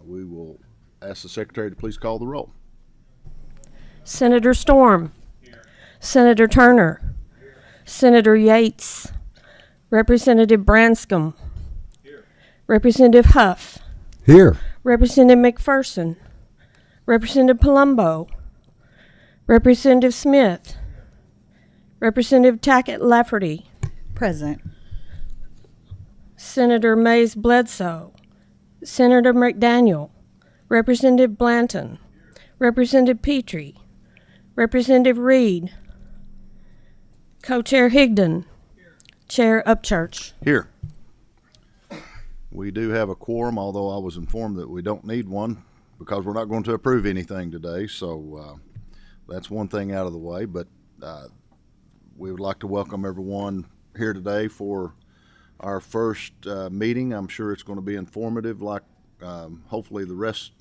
We will ask the secretary to please call the roll. Senator Storm. Here. Senator Turner. Here. Senator Yates. Representative Branscombe. Here. Representative Huff. Here. Representative McPherson. Representative Palumbo. Representative Smith. Representative Tackett Lafferty. Present. Senator Mays Bledsoe. Senator McDaniel. Representative Blanton. Representative Petrie. Representative Reed. Co-Chair Higdon. Chair Upchurch. Here. We do have a quorum, although I was informed that we don't need one because we're not going to approve anything today. So that's one thing out of the way. But we would like to welcome everyone here today for our first meeting. I'm sure it's going to be informative, like hopefully the rest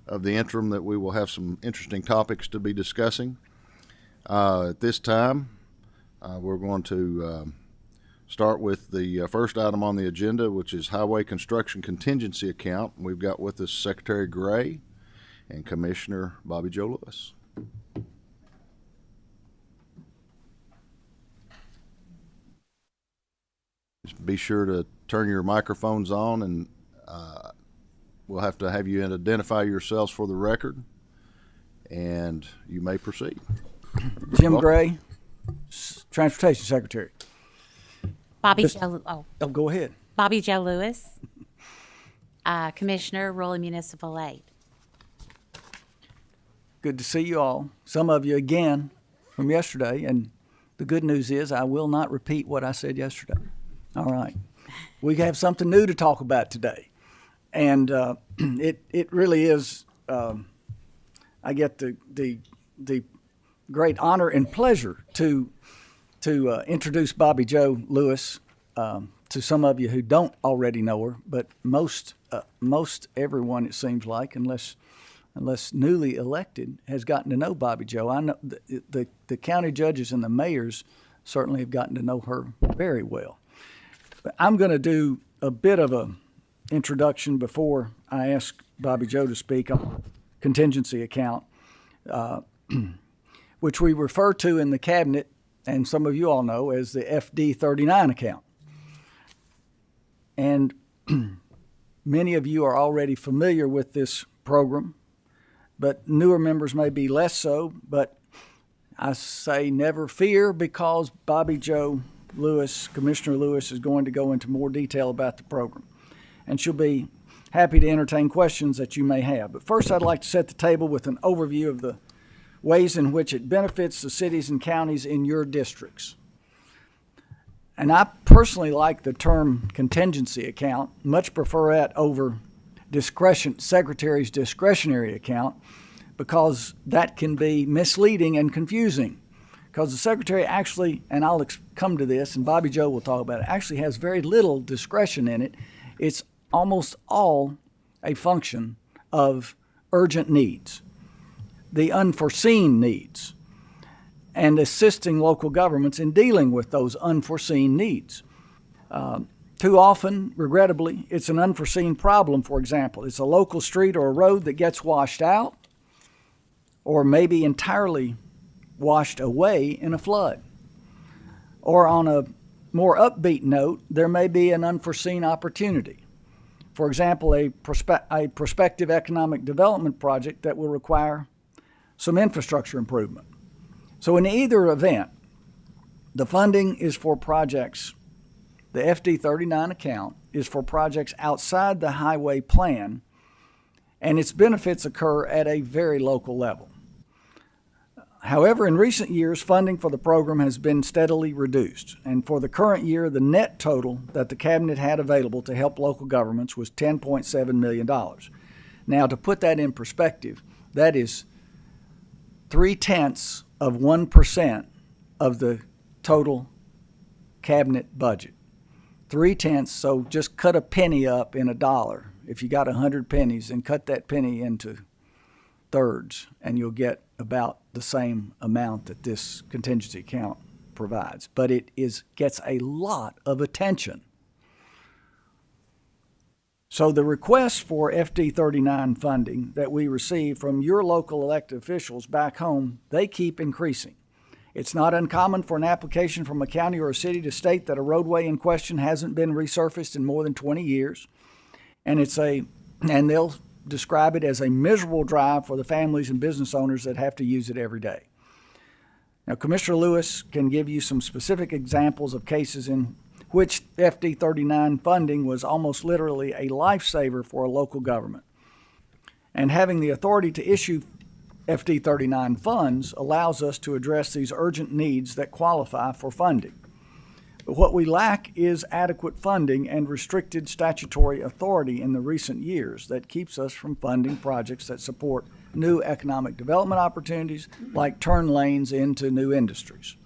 of the interim, that we will have some interesting topics to be discussing. At this time, we're going to start with the first item on the agenda, which is Highway Construction Contingency Account. We've got with us Secretary Gray and Commissioner Bobby Joe Lewis. Just be sure to turn your microphones on, and we'll have to have you identify yourselves for the record, and you may proceed. Jim Gray, Transportation Secretary. Bobby Joe. Oh, go ahead. Bobby Joe Lewis, Commissioner, Rural Municipal Aid. Good to see you all. Some of you again from yesterday, and the good news is I will not repeat what I said yesterday. All right. We have something new to talk about today. And it really is, I get the great honor and pleasure to introduce Bobby Joe Lewis to some of you who don't already know her, but most everyone, it seems like, unless newly elected, has gotten to know Bobby Joe. I know the county judges and the mayors certainly have gotten to know her very well. But I'm going to do a bit of a introduction before I ask Bobby Joe to speak on contingency account, which we refer to in the cabinet, and some of you all know, as the FD 39 account. And many of you are already familiar with this program, but newer members may be less so. But I say never fear, because Bobby Joe Lewis, Commissioner Lewis, is going to go into more detail about the program, and she'll be happy to entertain questions that you may have. But first, I'd like to set the table with an overview of the ways in which it benefits the cities and counties in your districts. And I personally like the term contingency account, much prefer that over secretary's discretionary account, because that can be misleading and confusing. Because the secretary actually, and I'll come to this, and Bobby Joe will talk about it, actually has very little discretion in it. It's almost all a function of urgent needs, the unforeseen needs, and assisting local governments in dealing with those unforeseen needs. Too often, regrettably, it's an unforeseen problem. For example, it's a local street or a road that gets washed out, or maybe entirely washed away in a flood. Or on a more upbeat note, there may be an unforeseen opportunity. For example, a prospective economic development project that will require some infrastructure improvement. So in either event, the funding is for projects. The FD 39 account is for projects outside the highway plan, and its benefits occur at a very local level. However, in recent years, funding for the program has been steadily reduced, and for the current year, the net total that the cabinet had available to help local governments was $10.7 million. Now, to put that in perspective, that is 0.3% of the total cabinet budget. 0.3, so just cut a penny up in a dollar. If you got 100 pennies, and cut that penny into thirds, and you'll get about the same amount that this contingency account provides. But it gets a lot of attention. So the requests for FD 39 funding that we receive from your local elected officials back home, they keep increasing. It's not uncommon for an application from a county or a city to state that a roadway in question hasn't been resurfaced in more than 20 years. And they'll describe it as a miserable drive for the families and business owners that have to use it every day. Now, Commissioner Lewis can give you some specific examples of cases in which FD 39 funding was almost literally a lifesaver for a local government. And having the authority to issue FD 39 funds allows us to address these urgent needs that qualify for funding. But what we lack is adequate funding and restricted statutory authority in the recent years that keeps us from funding projects that support new economic development opportunities like turn lanes into new industries.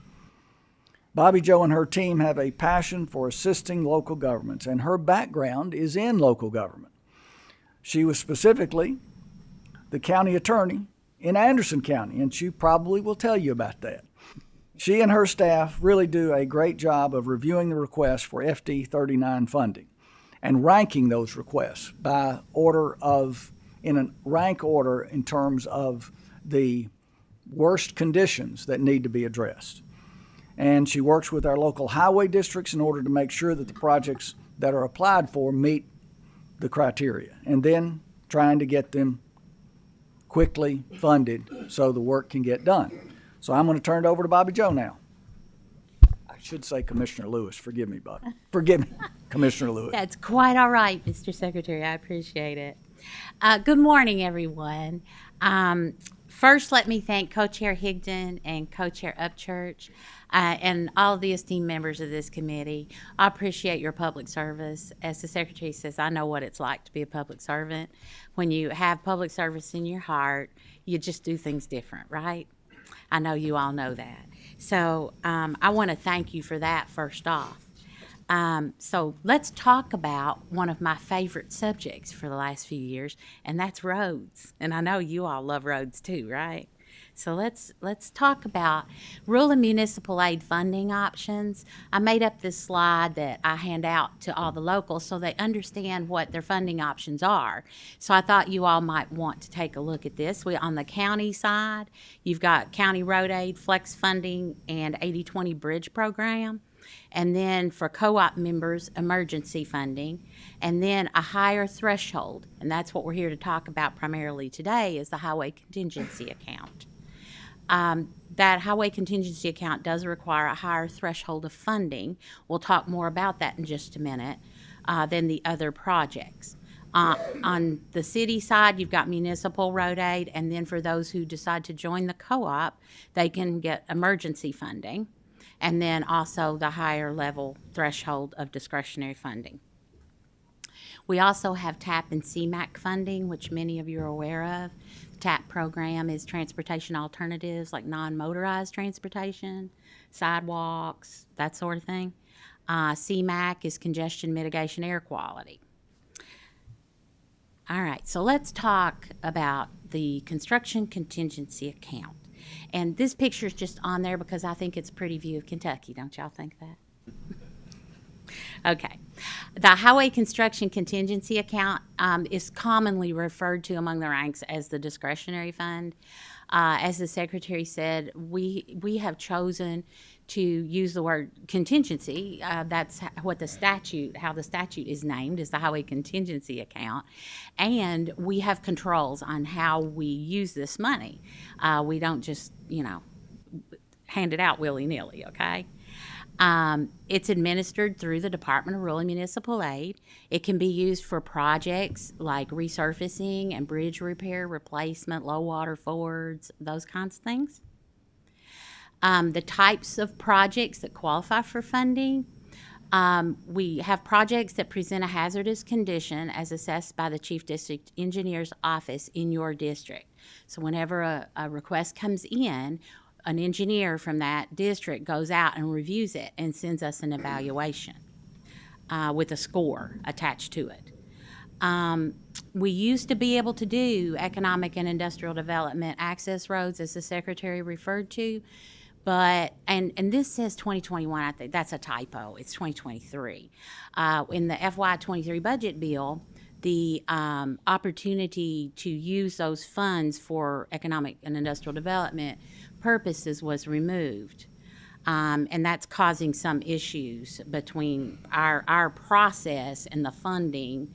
Bobby Jo and her team have a passion for assisting local governments, and her background is in local government. She was specifically the county attorney in Anderson County, and she probably will tell you about that. She and her staff really do a great job of reviewing the requests for FD 39 funding and ranking those requests by in a rank order in terms of the worst conditions that need to be addressed. And she works with our local highway districts in order to make sure that the projects that are applied for meet the criteria, and then trying to get them quickly funded so the work can get done. So I'm going to turn it over to Bobby Jo now. I should say Commissioner Lewis. Forgive me, Bobby. Forgive me, Commissioner Lewis. That's quite all right, Mr. Secretary. I appreciate it. Good morning, everyone. First, let me thank Co-Chair Higdon and Co-Chair Upchurch and all the esteemed members of this committee. I appreciate your public service. As the Secretary says, I know what it's like to be a public servant. When you have public service in your heart, you just do things different, right? I know you all know that. So I want to thank you for that first off. So let's talk about one of my favorite subjects for the last few years, and that's roads. And I know you all love roads too, right? So let's talk about rural and municipal aid funding options. I made up this slide that I hand out to all the locals so they understand what their funding options are. So I thought you all might want to take a look at this. On the county side, you've got county road aid, flex funding, and 80/20 bridge program. And then for co-op members, emergency funding, and then a higher threshold. And that's what we're here to talk about primarily today is the highway contingency account. That highway contingency account does require a higher threshold of funding. We'll talk more about that in just a minute than the other projects. On the city side, you've got municipal road aid, and then for those who decide to join the co-op, they can get emergency funding, and then also the higher level threshold of discretionary funding. We also have TAP and CMAQ funding, which many of you are aware of. The TAP program is transportation alternatives like non-motorized transportation, sidewalks, that sort of thing. CMAQ is congestion mitigation air quality. All right, so let's talk about the construction contingency account. And this picture is just on there because I think it's a pretty view of Kentucky. Don't y'all think that? Okay. The highway construction contingency account is commonly referred to among the ranks as the discretionary fund. As the Secretary said, we have chosen to use the word contingency. That's what how the statute is named, is the highway contingency account. And we have controls on how we use this money. We don't just, hand it out willy-nilly, okay? It's administered through the Department of Rural and Municipal Aid. It can be used for projects like resurfacing and bridge repair, replacement, low water forwards, those kinds of things. The types of projects that qualify for funding, we have projects that present a hazardous condition as assessed by the Chief District Engineer's Office in your district. So whenever a request comes in, an engineer from that district goes out and reviews it and sends us an evaluation with a score attached to it. We used to be able to do economic and industrial development access roads, as the Secretary referred to, but, and this says 2021, I think that's a typo, it's 2023. In the FY23 budget bill, the opportunity to use those funds for economic and industrial development purposes was removed. And that's causing some issues between our process and the funding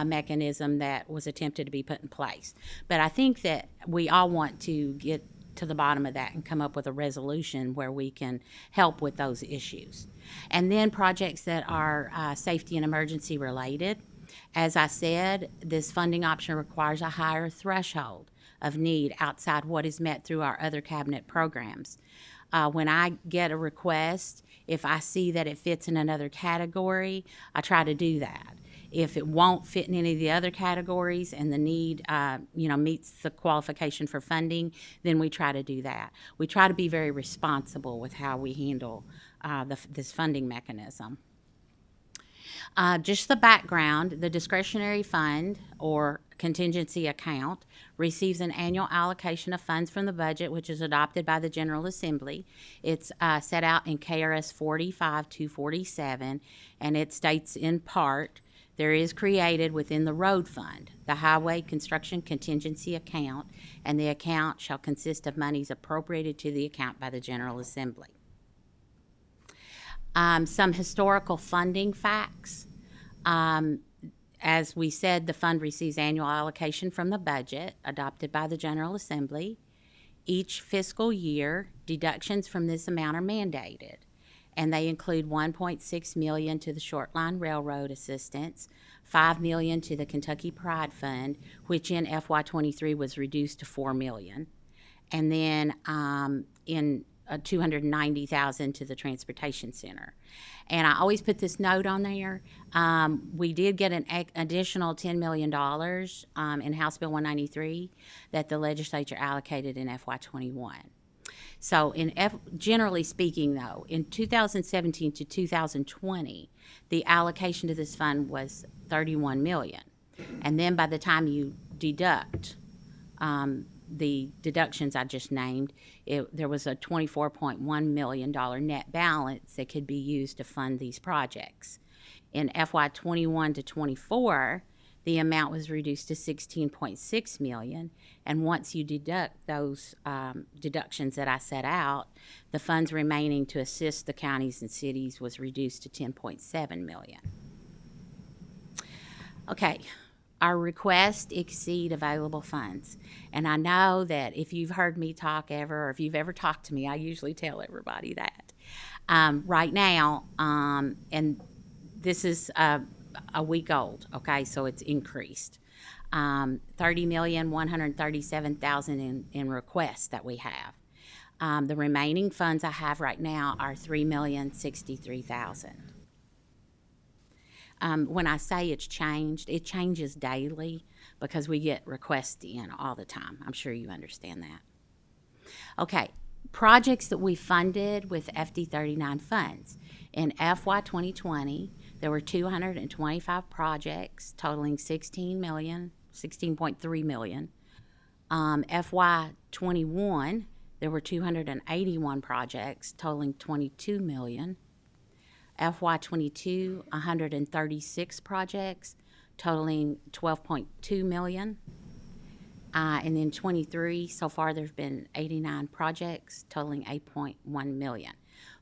mechanism that was attempted to be put in place. But I think that we all want to get to the bottom of that and come up with a resolution where we can help with those issues. And then projects that are safety and emergency related. As I said, this funding option requires a higher threshold of need outside what is met through our other cabinet programs. When I get a request, if I see that it fits in another category, I try to do that. If it won't fit in any of the other categories and the need, meets the qualification for funding, then we try to do that. We try to be very responsible with how we handle this funding mechanism. Just the background, the discretionary fund or contingency account receives an annual allocation of funds from the budget, which is adopted by the General Assembly. It's set out in KRS 45-247, and it states in part, there is created within the road fund, the highway construction contingency account, and the account shall consist of monies appropriated to the account by the General Assembly. Some historical funding facts. As we said, the fund receives annual allocation from the budget adopted by the General Assembly. Each fiscal year, deductions from this amount are mandated, and they include $1.6 million to the Short Line Railroad Assistance, $5 million to the Kentucky Pride Fund, which in FY23 was reduced to $4 million, and then in $290,000 to the Transportation Center. And I always put this note on there. We did get an additional $10 million in House Bill 193 that the legislature allocated in FY21. So generally speaking, though, in 2017 to 2020, the allocation to this fund was $31 million. And then by the time you deduct the deductions I just named, there was a $24.1 million net balance that could be used to fund these projects. In FY21 to 24, the amount was reduced to $16.6 million, and once you deduct those deductions that I set out, the funds remaining to assist the counties and cities was reduced to $10.7 million. Okay. Our request exceed available funds. And I know that if you've heard me talk ever, or if you've ever talked to me, I usually tell everybody that. Right now, and this is a week old, okay, so it's increased. $30,137,000 in requests that we have. The remaining funds I have right now are $3,063,000. When I say it's changed, it changes daily because we get requests in all the time. I'm sure you understand that. Okay, projects that we funded with FD39 funds. In FY 2020, there were 225 projects totaling $16.3 million. FY 21, there were 281 projects totaling $22 million. FY22, 136 projects totaling $12.2 million. And then 23, so far there's been 89 projects totaling $8.1 million,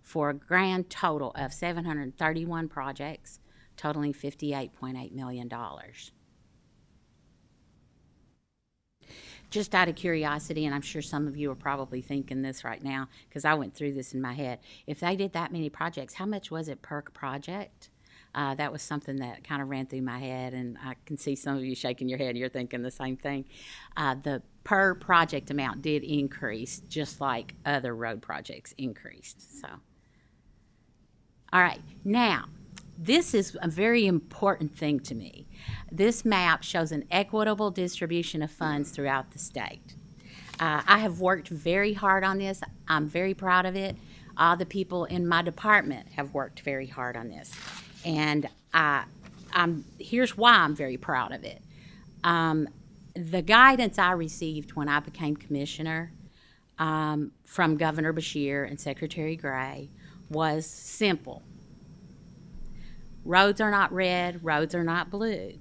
for a grand total of 731 projects totaling $58.8 million. Just out of curiosity, and I'm sure some of you are probably thinking this right now because I went through this in my head. If they did that many projects, how much was it per project? That was something that kind of ran through my head, and I can see some of you shaking your head. You're thinking the same thing. The per project amount did increase, just like other road projects increased. So, all right, now, this is a very important thing to me. This map shows an equitable distribution of funds throughout the state. I have worked very hard on this. I'm very proud of it. All the people in my department have worked very hard on this. And here's why I'm very proud of it. The guidance I received when I became commissioner from Governor Beshear and Secretary Gray was simple. Roads are not red, roads are not blue.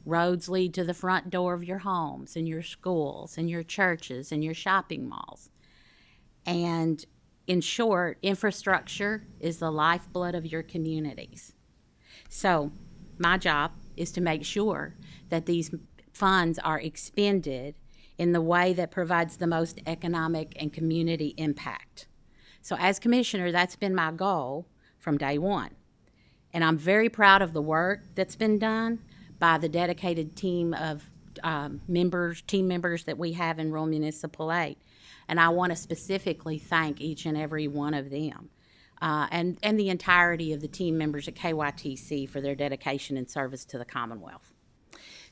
Roads lead to the front door of your homes and your schools and your churches and your shopping malls. And in short, infrastructure is the lifeblood of your communities. So my job is to make sure that these funds are expended in the way that provides the most economic and community impact. So as commissioner, that's been my goal from day one. And I'm very proud of the work that's been done by the dedicated team of team members that we have in Rural Municipal Aid. And I want to specifically thank each and every one of them and the entirety of the team members at KYTC for their dedication and service to the Commonwealth.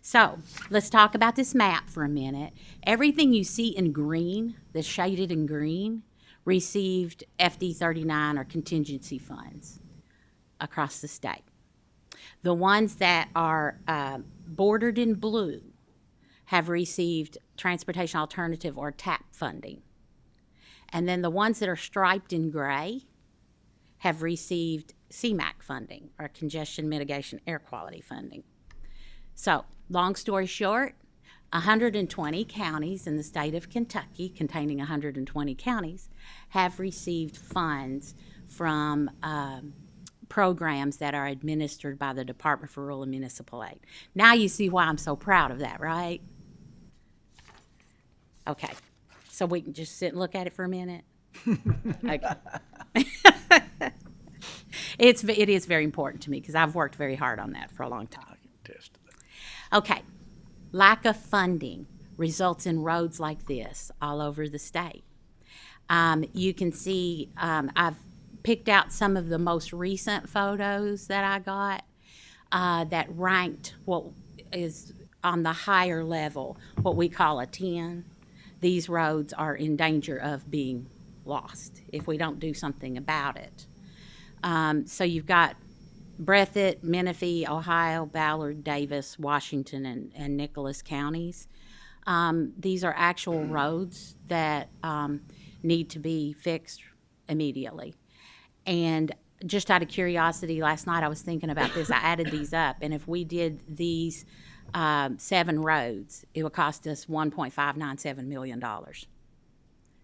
So let's talk about this map for a minute. Everything you see in green, that's shaded in green, received FD 39 or contingency funds across the state. The ones that are bordered in blue have received transportation alternative or TAP funding. And then the ones that are striped in gray have received CMAQ funding, or congestion mitigation air quality funding. So, long story short, 120 counties in the state of Kentucky, containing 120 counties, have received funds from programs that are administered by the Department for Rural and Municipal Aid. Now you see why I'm so proud of that, right? Okay, so we can just sit and look at it for a minute? Okay. It is very important to me because I've worked very hard on that for a long time. I can attest to that. Okay, lack of funding results in roads like this all over the state. You can see I've picked out some of the most recent photos that I got that ranked what is on the higher level, what we call a 10. These roads are in danger of being lost if we don't do something about it. So you've got Breathitt, Menifee, Ohio, Ballard, Davis, Washington, and Nicholas counties. These are actual roads that need to be fixed immediately. And just out of curiosity, last night I was thinking about this. I added these up, and if we did these 7 roads, it would cost us $1.597 million.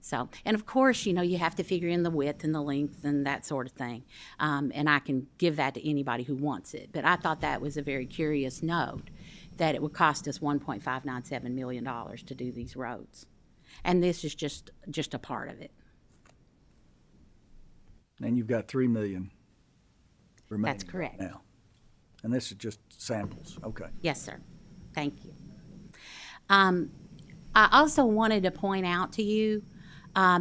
So, and of course, you know, you have to figure in the width and the length and that sort of thing. And I can give that to anybody who wants it. But I thought that was a very curious note, that it would cost us $1.597 million to do these roads. And this is just a part of it. And you've got 3 million remaining. That's correct. Now. And this is just samples. Okay. Yes, sir. Thank you. I also wanted to point out to you,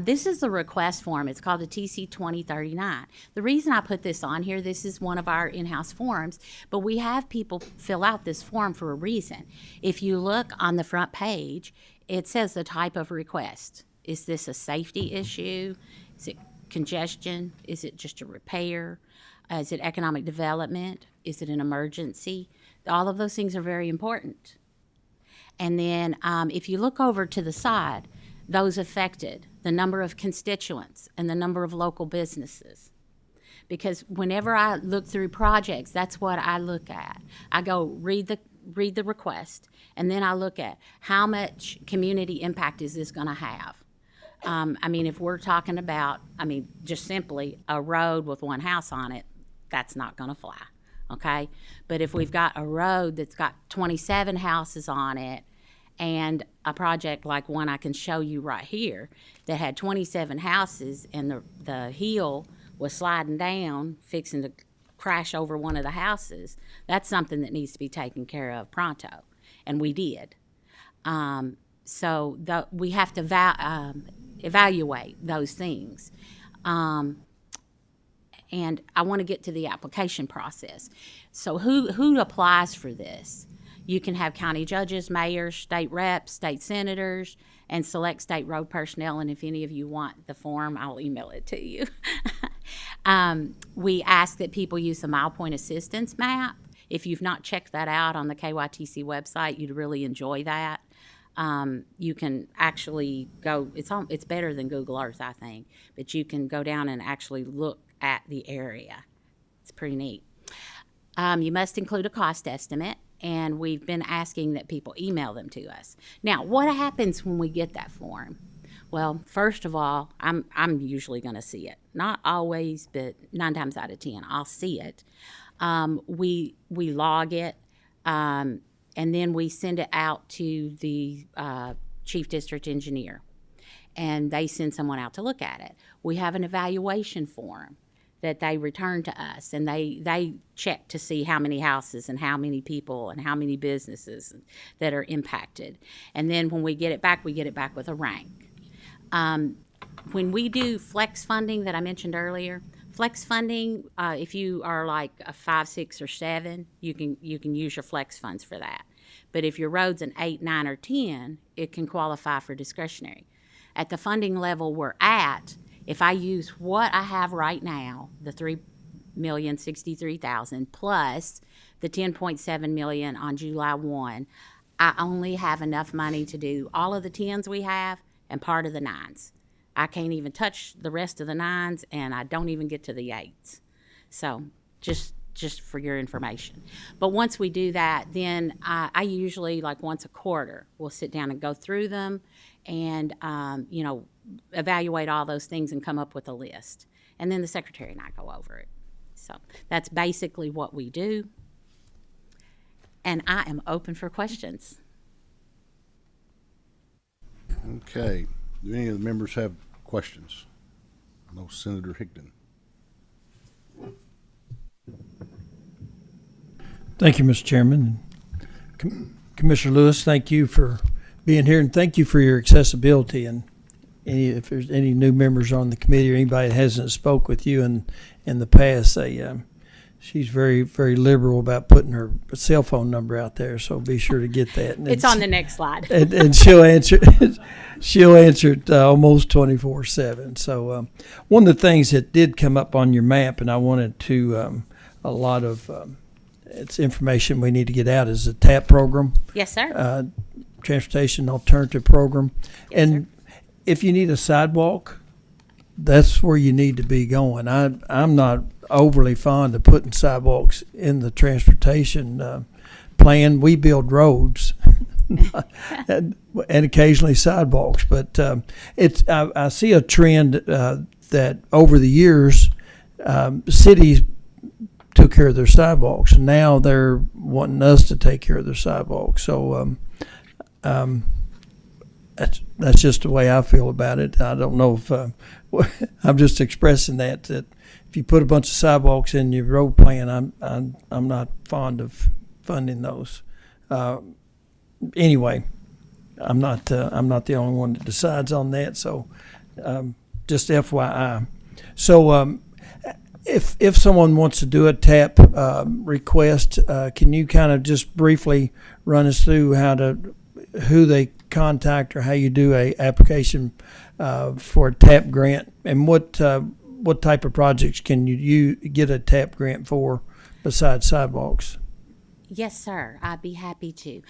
this is the request form. It's called the TC 2039. The reason I put this on here, this is one of our in-house forms, but we have people fill out this form for a reason. If you look on the front page, it says the type of request. Is this a safety issue? Is it congestion? Is it just a repair? Is it economic development? Is it an emergency? All of those things are very important. And then if you look over to the side, those affected, the number of constituents and the number of local businesses. Because whenever I look through projects, that's what I look at. I go read the request, and then I look at how much community impact is this going to have. I mean, if we're talking about, just simply a road with one house on it, that's not going to fly, okay? But if we've got a road that's got 27 houses on it, and a project like one I can show you right here that had 27 houses, and the hill was sliding down, fixing to crash over one of the houses, that's something that needs to be taken care of pronto, and we did. So we have to evaluate those things. And I want to get to the application process. So who applies for this? You can have county judges, mayors, state reps, state senators, and select state road personnel. And if any of you want the form, I'll email it to you. We ask that people use the mile point assistance map. If you've not checked that out on the KYTC website, you'd really enjoy that. You can actually go, it's better than Google Earth, I think, but you can go down and actually look at the area. It's pretty neat. You must include a cost estimate, and we've been asking that people email them to us. Now, what happens when we get that form? Well, first of all, I'm usually going to see it. Not always, but 9 times out of 10, I'll see it. We log it, and then we send it out to the chief district engineer, and they send someone out to look at it. We have an evaluation form that they return to us, and they check to see how many houses and how many people and how many businesses that are impacted. And then when we get it back with a rank. When we do flex funding that I mentioned earlier, flex funding, if you are like a 5, 6, or 7, you can use your flex funds for that. But if your road's an 8, 9, or 10, it can qualify for discretionary. At the funding level we're at, if I use what I have right now, the $3,063,000 plus the $10.7 million on July 1, I only have enough money to do all of the 10s we have and part of the 9s. I can't even touch the rest of the 9s, and I don't even get to the 8s. So just for your information. But once we do that, then I usually, like once a quarter, we'll sit down and go through them and, evaluate all those things and come up with a list. And then the secretary and I go over it. So that's basically what we do. And I am open for questions. Okay. Do any of the members have questions? No, Senator Higdon. Thank you, Mr. Chairman. Commissioner Lewis, thank you for being here, and thank you for your accessibility. And if there's any new members on the committee or anybody that hasn't spoke with you in the past, she's very, very liberal about putting her cell phone number out there, so be sure to get that. And it's on the next slide. and she'll answer it almost 24/7. So one of the things that did come up on your map, and I wanted to a lot of it's information we need to get out, is the TAP program. Yes, sir. Transportation Alternative Program. Yes, And sir. if you need a sidewalk, that's where you need to be going. I'm not overly fond of putting sidewalks in the transportation plan. We build roads and occasionally sidewalks, but I see a trend that over the years cities took care of their sidewalks, and now they're wanting us to take care of their sidewalks. So that's just the way I feel about it. I don't know if I'm just expressing that if you put a bunch of sidewalks in your road plan, I'm not fond of funding those. Anyway, I'm not the only one that decides on that. So just FYI. So if someone wants to do a TAP request, can you kind of just briefly run us through who they contact or how you do a application for a TAP grant, and what type of projects can you get a TAP grant for besides sidewalks? Yes, sir. I'd be happy to.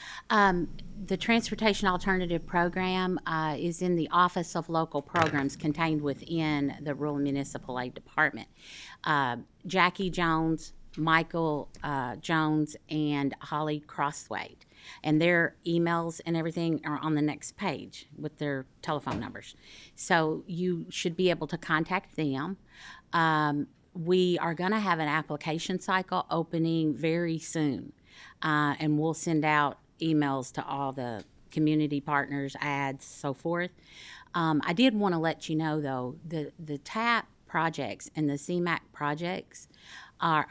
The Transportation Alternative Program is in the Office of Local Programs contained within the Rural Municipal Aid Department. Jackie Jones, Michael Jones, and Holly Crosswaite. And their emails and everything are on the next page with their telephone numbers. So you should be able to contact them. We are going to have an application cycle opening very soon. And we'll send out emails to all the community partners, ads, so forth. I did want to let you know, though, the TAP projects and the CMAQ projects are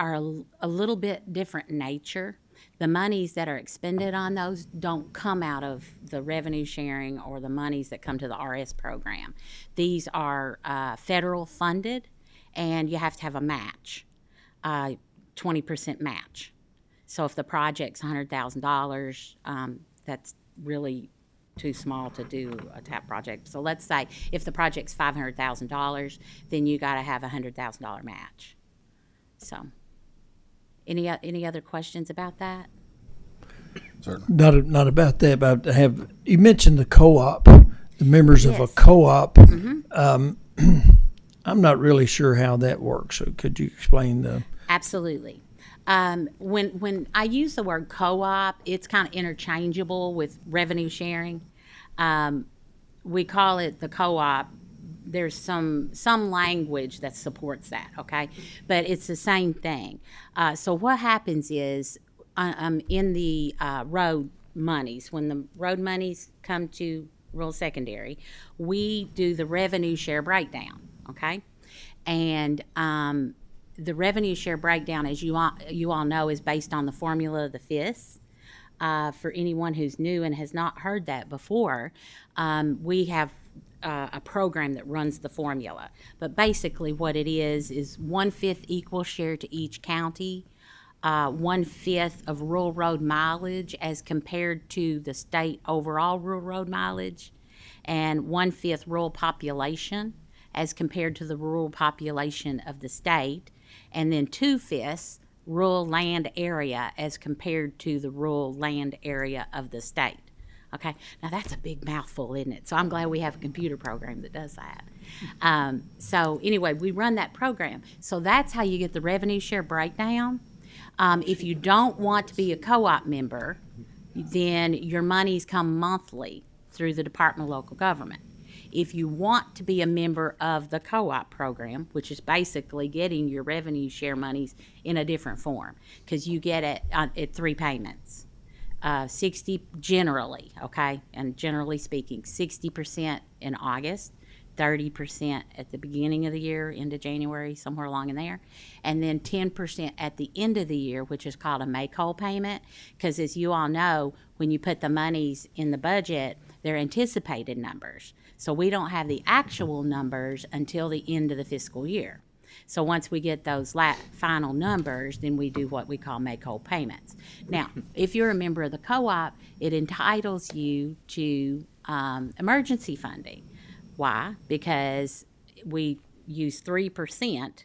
a little bit different nature. The monies that are expended on those don't come out of the revenue sharing or the monies that come to the RS program. These are federal funded, and you have to have a match, 20% match. So if the project's $100,000, that's really too small to do a TAP project. So let's say if the project's $500,000, then you got to have a $100,000 match. So, any other questions about that? Certainly. Not about that, but you mentioned the co-op, the members of a co-op. Mm-hmm. I'm not really sure how that works. So could you explain the? Absolutely. When I use the word co-op, it's kind of interchangeable with revenue sharing. We call it the co-op. There's some language that supports that, okay? But it's the same thing. So what happens is in the road monies, when the road monies come to rural secondary, we do the revenue share breakdown, okay? And the revenue share breakdown, as you all know, is based on the formula of the FIS. For anyone who's new and has not heard that before, we have a program that runs the formula. But basically what it is 1/5 equal share to each county, 1/5 of rural road mileage as compared to the state overall rural road mileage, and 1/5 rural population as compared to the rural population of the state, and then 2/5 rural land area as compared to the rural land area of the state. Okay, now that's a big mouthful, isn't it? So I'm glad we have a computer program that does that. So anyway, we run that program. So that's how you get the revenue share breakdown. If you don't want to be a co-op member, then your monies come monthly through the Department of Local Government. If you want to be a member of the co-op program, which is basically getting your revenue share monies in a different form, because you get it at 3 payments. 60 generally, okay, and generally speaking, 60% in August, 30% at the beginning of the year, into January, somewhere along in there, and then 10% at the end of the year, which is called a make-whole payment, because as you all know, when you put the monies in the budget, they're anticipated numbers. So we don't have the actual numbers until the end of the fiscal year. So once we get those final numbers, then we do what we call make-whole payments. Now, if you're a member of the co-op, it entitles you to emergency funding. Why? Because we use 3%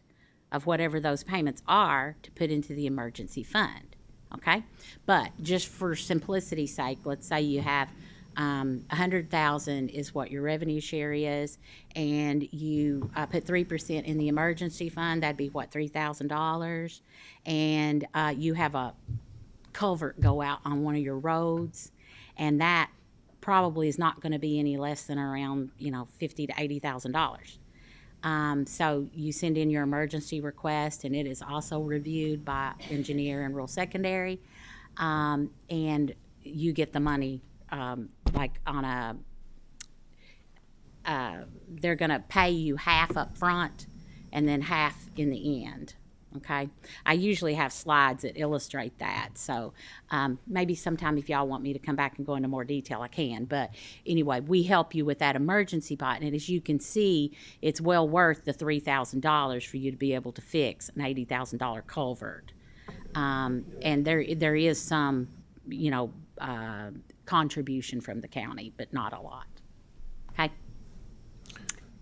of whatever those payments are to put into the emergency fund, okay? But just for simplicity's sake, let's say you have $100,000 is what your revenue share is, and you put 3% in the emergency fund. That'd be what, $3,000, and you have a culvert go out on one of your roads, and that probably is not going to be any less than around $50,000 to $80,000. So you send in your emergency request, and it is also reviewed by engineer and rural secondary, and you get the money. Like on they're going to pay you half up front and then half in the end, okay? I usually have slides that illustrate that, so maybe sometime if y'all want me to come back and go into more detail, I can. But anyway, we help you with that emergency pot, and as you can see, it's well worth the $3,000 for you to be able to fix an $80,000 culvert. And there is some, contribution from the county, but not a lot. Okay.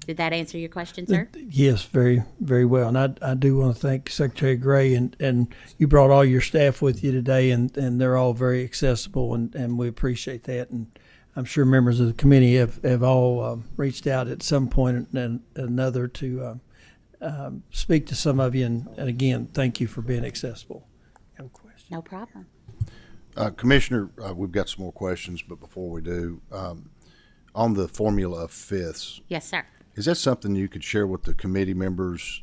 Did that answer your question, sir? Yes, very, very well. And I do want to thank Secretary Gray, and you brought all your staff with you today, and they're all very accessible, and we appreciate that. And I'm sure members of the committee have all reached out at some point and another to speak to some of you. And again, thank you for being accessible. Have a question? No problem. Commissioner, we've got some more questions, but before we do, on the formula of FIS, Yes, sir. is that something you could share with the committee members,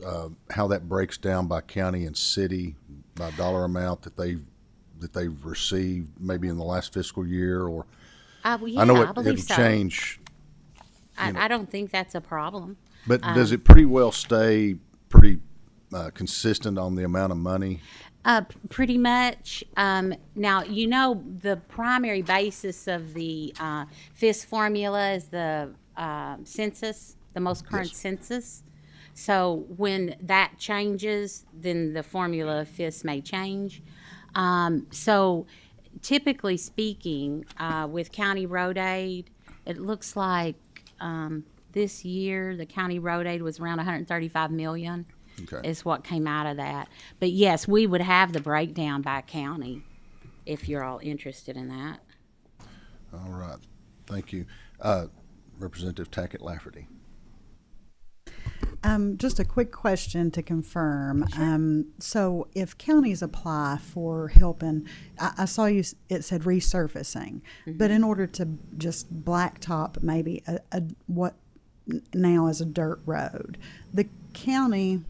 how that breaks down by county and city, by dollar amount that they've received maybe in the last fiscal year? Or Yeah, I know I believe it'll so. change. I don't think that's a problem. But does it pretty well stay pretty consistent on the amount of money? Pretty much. Now, the primary basis of the FIS formula is the census, the most current census. So when that changes, then the formula of FIS may change. So typically speaking, with county road aid, it looks like this year the county road aid was around $135 million. Okay. Is what came out of that. But yes, we would have the breakdown by county if you're all interested in that. All right. Thank you. Representative Tackett Lafferty. Just a quick question to confirm. So if counties apply for help I saw it said resurfacing, but in order to just blacktop maybe what now is a dirt road, the county,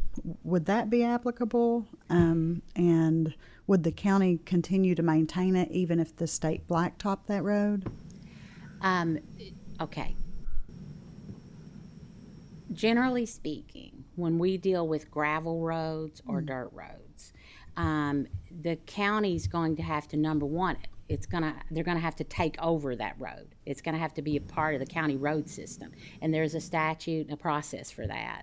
would that be applicable? And would the county continue to maintain it even if the state blacktopped that road? Okay. Generally speaking, when we deal with gravel roads or dirt roads, the county's going to have to, number one, they're gonna have to take over that road. It's gonna have to be a part of the county road system, and there's a statute and a process for that.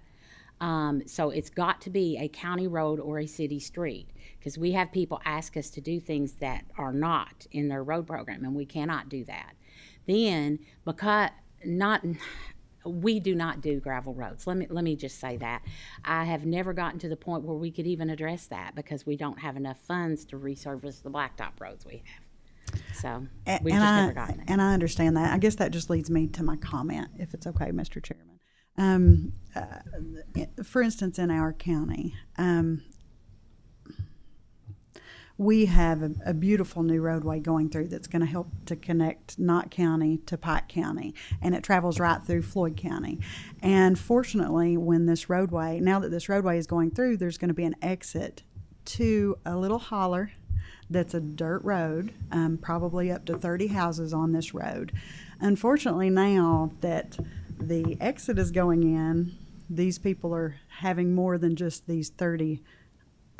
So it's got to be a county road or a city street, because we have people ask us to do things that are not in their road program, and we cannot do that. Then, we do not do gravel roads. Let me just say that. I have never gotten to the point where we could even address that because we don't have enough funds to resurface the blacktop roads we have. So we've just never gotten it. And I understand that. I guess that just leads me to my comment, if it's okay, Mr. Chairman. For instance, in our county, we have a beautiful new roadway going through that's going to help to connect Knott County to Pike County, and it travels right through Floyd County. And fortunately, now that this roadway is going through, there's going to be an exit to a little holler that's a dirt road, probably up to 30 houses on this road. Unfortunately, now that the exit is going in, these people are having more than just these 30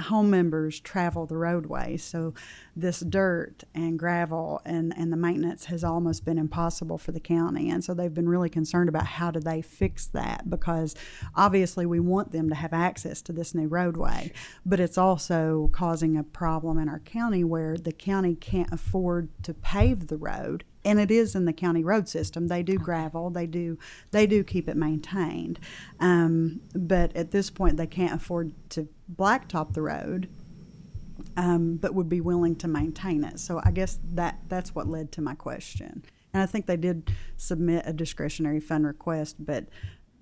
home members travel the roadway. So this dirt and gravel and the maintenance has almost been impossible for the county. And so they've been really concerned about how do they fix that, because obviously we want them to have access to this new roadway, but it's also causing a problem in our county where the county can't afford to pave the road. And it is in the county road system. They do gravel. They do keep it maintained. But at this point, they can't afford to blacktop the road, but would be willing to maintain it. So I guess that's what led to my question. And I think they did submit a discretionary fund request, but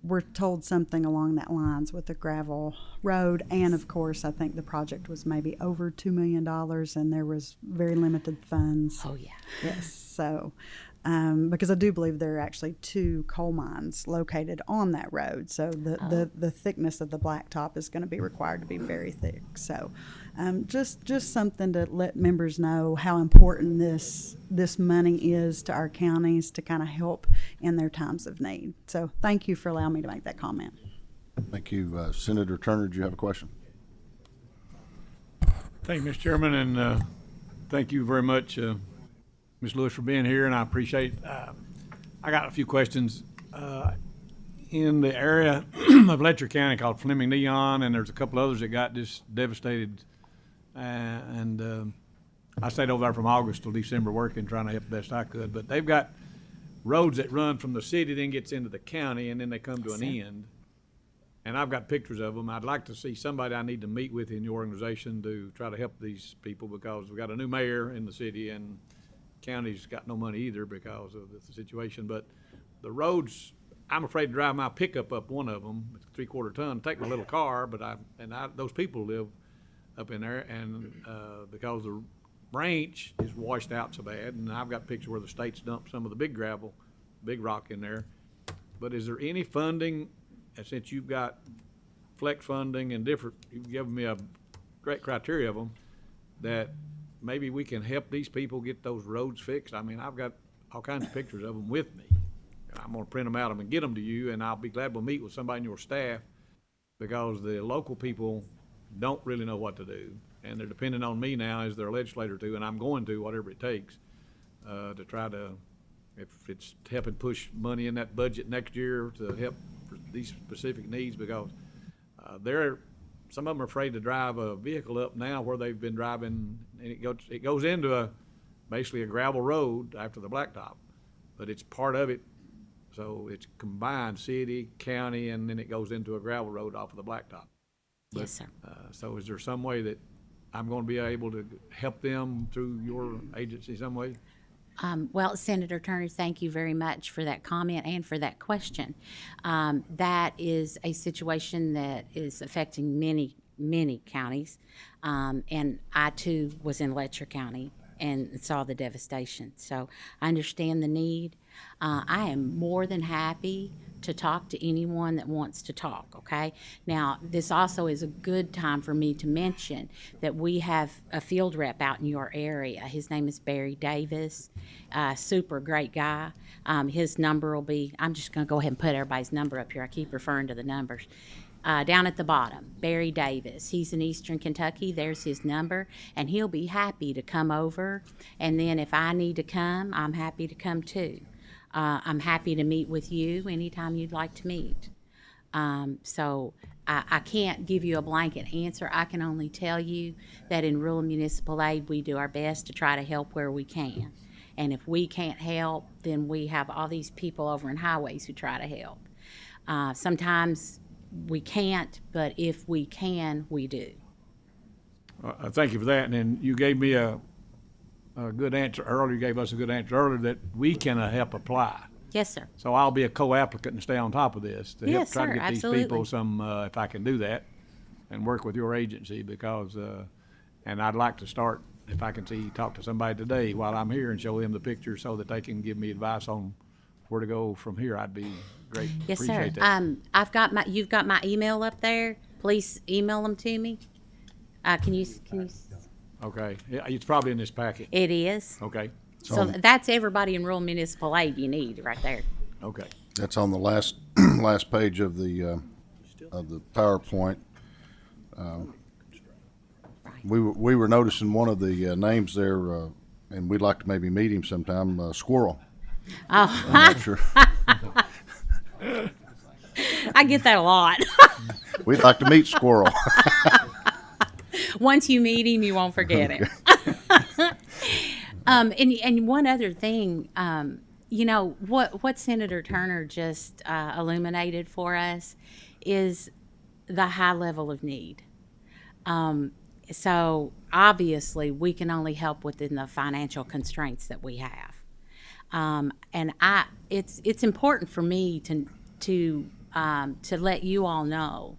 we're told something along that lines with the gravel road. And of course, I think the project was maybe over $2 million, and there was very limited funds. Oh, yeah. Yes. So, because I do believe there are actually 2 coal mines located on that road. So the thickness of the blacktop is going to be required to be very thick. So just something to let members know how important this money is to our counties to kind of help in their times of need. So thank you for allowing me to make that comment. Thank you. Senator Turner, do you have a question? Thank you, Mr. Chairman, and thank you very much, Ms. Lewis, for being here, and I appreciate I got a few questions. In the area of Letcher County called Fleming Neon, and there's a couple others that got just devastated, and I stayed over there from August till December working, trying to help the best I could, but they've got roads that run from the city, then gets into the county, and then they come to an end. And I've got pictures of them. I'd like to see somebody I need to meet with in your organization to try to help these people, because we've got a new mayor in the city, and county's got no money either because of the situation. But the roads, I'm afraid to drive my pickup up one of them. It's 3/4 ton. Take my little car, but those people live up in there, and because the branch is washed out so bad, and I've got pictures where the state's dumped some of the big gravel, big rock in there. But is there any funding? And since you've got flex funding and different, you've given me a great criteria of them, that maybe we can help these people get those roads fixed. I mean, I've got all kinds of pictures of them with me. And I'm gonna print them out and get them to you, and I'll be glad we'll meet with somebody in your staff, because the local people don't really know what to do. And they're depending on me now as their legislator too, and I'm going to, whatever it takes, to try to, if it's helping push money in that budget next year to help for these specific needs, because some of them are afraid to drive a vehicle up now where they've been driving, and it goes into basically a gravel road after the blacktop, but it's part of it, so it's combined city, county, and then it goes into a gravel road off of the blacktop. Yes, sir. So is there some way that I'm going to be able to help them through your agency some way? Well, Senator Turner, thank you very much for that comment and for that question. That is a situation that is affecting many counties. And I too was in Letcher County and saw the devastation. So I understand the need. I am more than happy to talk to anyone that wants to talk, okay? Now, this also is a good time for me to mention that we have a field rep out in your area. His name is Barry Davis, super great guy. His number will be, I'm just gonna go ahead and put everybody's number up here. I keep referring to the numbers. Down at the bottom, Barry Davis. He's in Eastern Kentucky. There's his number, and he'll be happy to come over. And then if I need to come, I'm happy to come too. I'm happy to meet with you anytime you'd like to meet. So I can't give you a blanket answer. I can only tell you that in rural municipal aid, we do our best to try to help where we can. And if we can't help, then we have all these people over in highways who try to help. Sometimes we can't, but if we can, we do. Thank you for that. And then you gave me a good answer earlier. You gave us a good answer earlier that we can help apply. Yes, sir. So I'll be a co-applicant and stay on top of this to help Yes, try to sir, get absolutely. these people some, if I can do that, and work with your agency because, and I'd like to start, if I can talk to somebody today while I'm here and show them the picture so that they can give me advice on where to go from here. I'd be great. Yes, sir. Appreciate that. You've got my email up there. Please email them to me. Can you? Okay. Yeah, it's probably in this packet. It is. Okay. So that's everybody in rural municipal aid you need right there. Okay. That's on the last last page of the PowerPoint. We were noticing one of the names there, and we'd like to maybe meet him sometime. Squirrel. Oh, I'm not sure. I get that a lot. We'd like to meet Squirrel. Once you meet him, you won't forget him. And one other thing, you know, what Senator Turner just illuminated for us is the high level of need. So obviously, we can only help within the financial constraints that we have. And it's important for me to let you all know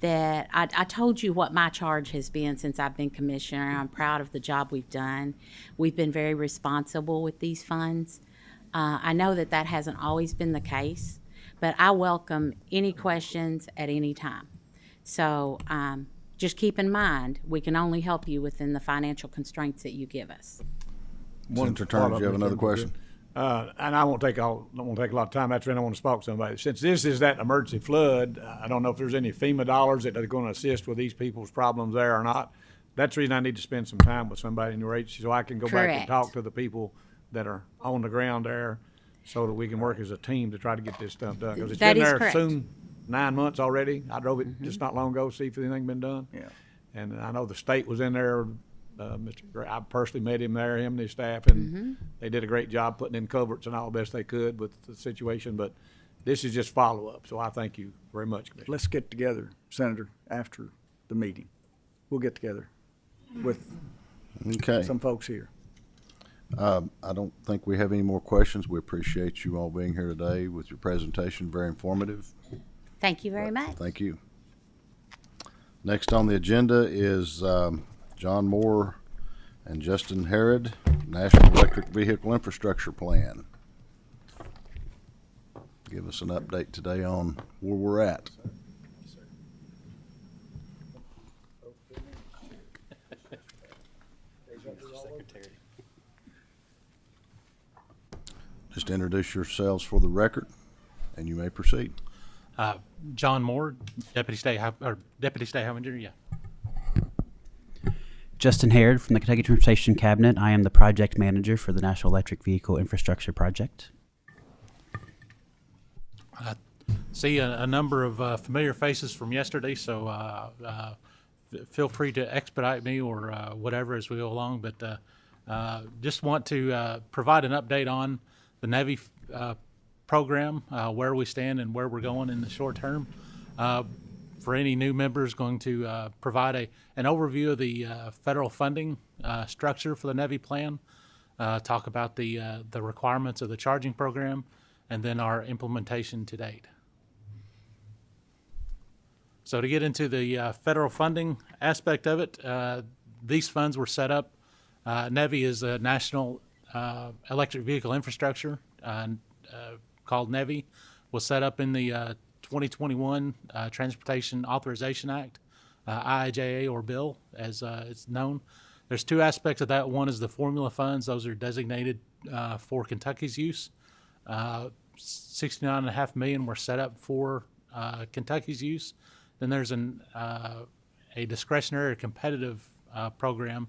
that I told you what my charge has been since I've been commissioner. I'm proud of the job we've done. We've been very responsible with these funds. I know that hasn't always been the case, but I welcome any questions at any time. So just keep in mind, we can only help you within the financial constraints that you give us. Senator Turner, do you have another question? And I won't take a lot of time. That's when I want to speak to somebody. Since this is that emergency flood, I don't know if there's any FEMA dollars that are going to assist with these people's problems there or not. That's the reason I need to spend some time with somebody in your agency so I can go back and Correct. talk to the people that are on the ground there so that we can work as a team to try to get this stuff done. Because it's That been is there correct. soon, 9 months already. I drove it just not long ago to see if anything been done. Yeah. And I know the state was in there. I personally met him there, him and his staff, and they did a great job putting in culverts and all the best they could with the situation. But this is just follow-up, so I thank you very much, Commissioner. Let's get together, Senator, after the meeting. We'll get together with Okay. some folks here. I don't think we have any more questions. We appreciate you all being here today with your presentation. Very informative. Thank you very much. Thank you. Next on the agenda is John Moore and Justin Harrod, National Electric Vehicle Infrastructure Plan. Give us an update today on where we're at. Just introduce yourselves for the record, and you may proceed. John Moore, Deputy State Highlander, yeah. Justin Harrod from the Kentucky Transportation Cabinet. I am the project manager for the National Electric Vehicle Infrastructure Project. I see a number of familiar faces from yesterday, so feel free to expedite me or whatever as we go along. But just want to provide an update on the NEVI program, where we stand and where we're going in the short term. For any new members, going to provide an overview of the federal funding structure for the NEVI plan. talk about the requirements of the charging program, and then our implementation to date. So to get into the federal funding aspect of it, these funds were set up. NEVI is a National Electric Vehicle Infrastructure, called NEVI, was set up in the 2021 Transportation Authorization Act, IIJA or bill as it's known. There's two aspects of that. One is the formula funds. Those are designated for Kentucky's use. $69.5 million were set up for Kentucky's use. Then there's a discretionary or competitive program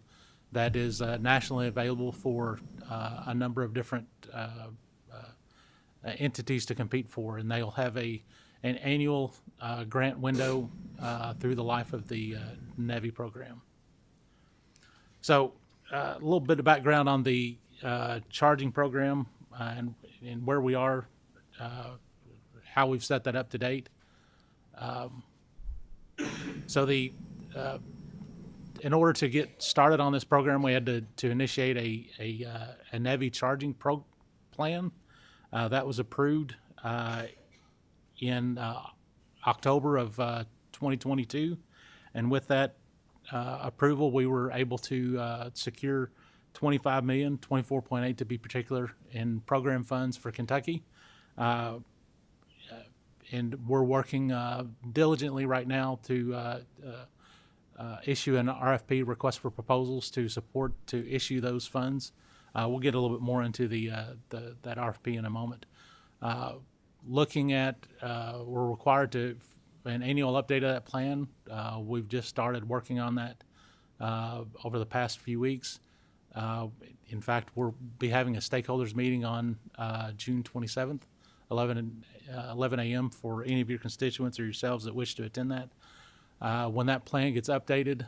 that is nationally available for a number of different entities to compete for, and they'll have an annual grant window through the life of the NEVI program. So a little bit of background on the charging program and where we are, how we've set that up to date. So in order to get started on this program, we had to initiate a NEVI charging plan. That was approved in October of 2022, and with that approval, we were able to secure $25 million, 24.8 to be particular, in program funds for Kentucky. And we're working diligently right now to issue an RFP, request for proposals, to issue those funds. We'll get a little bit more into that RFP in a moment. Looking at, we're required to an annual update of that plan. We've just started working on that over the past few weeks. In fact, we'll be having a stakeholders meeting on June 27th, 11 a.m. for any of your constituents or yourselves that wish to attend that. When that plan gets updated,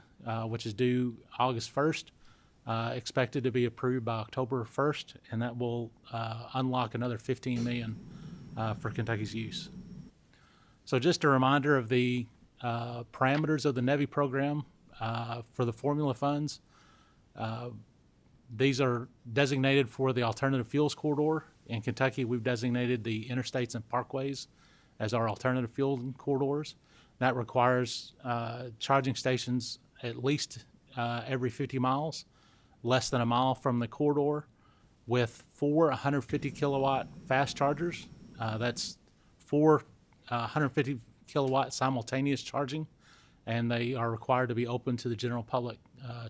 which is due August 1st, expected to be approved by October 1st, and that will unlock another $15 million for Kentucky's use. So just a reminder of the parameters of the NEVI program for the formula funds. These are designated for the alternative fuels corridor. In Kentucky, we've designated the interstates and parkways as our alternative fuel corridors. That requires charging stations at least every 50 miles, less than a mile from the corridor, with 4 150 kilowatt fast chargers. That's 4 150 kilowatt simultaneous charging, and they are required to be open to the general public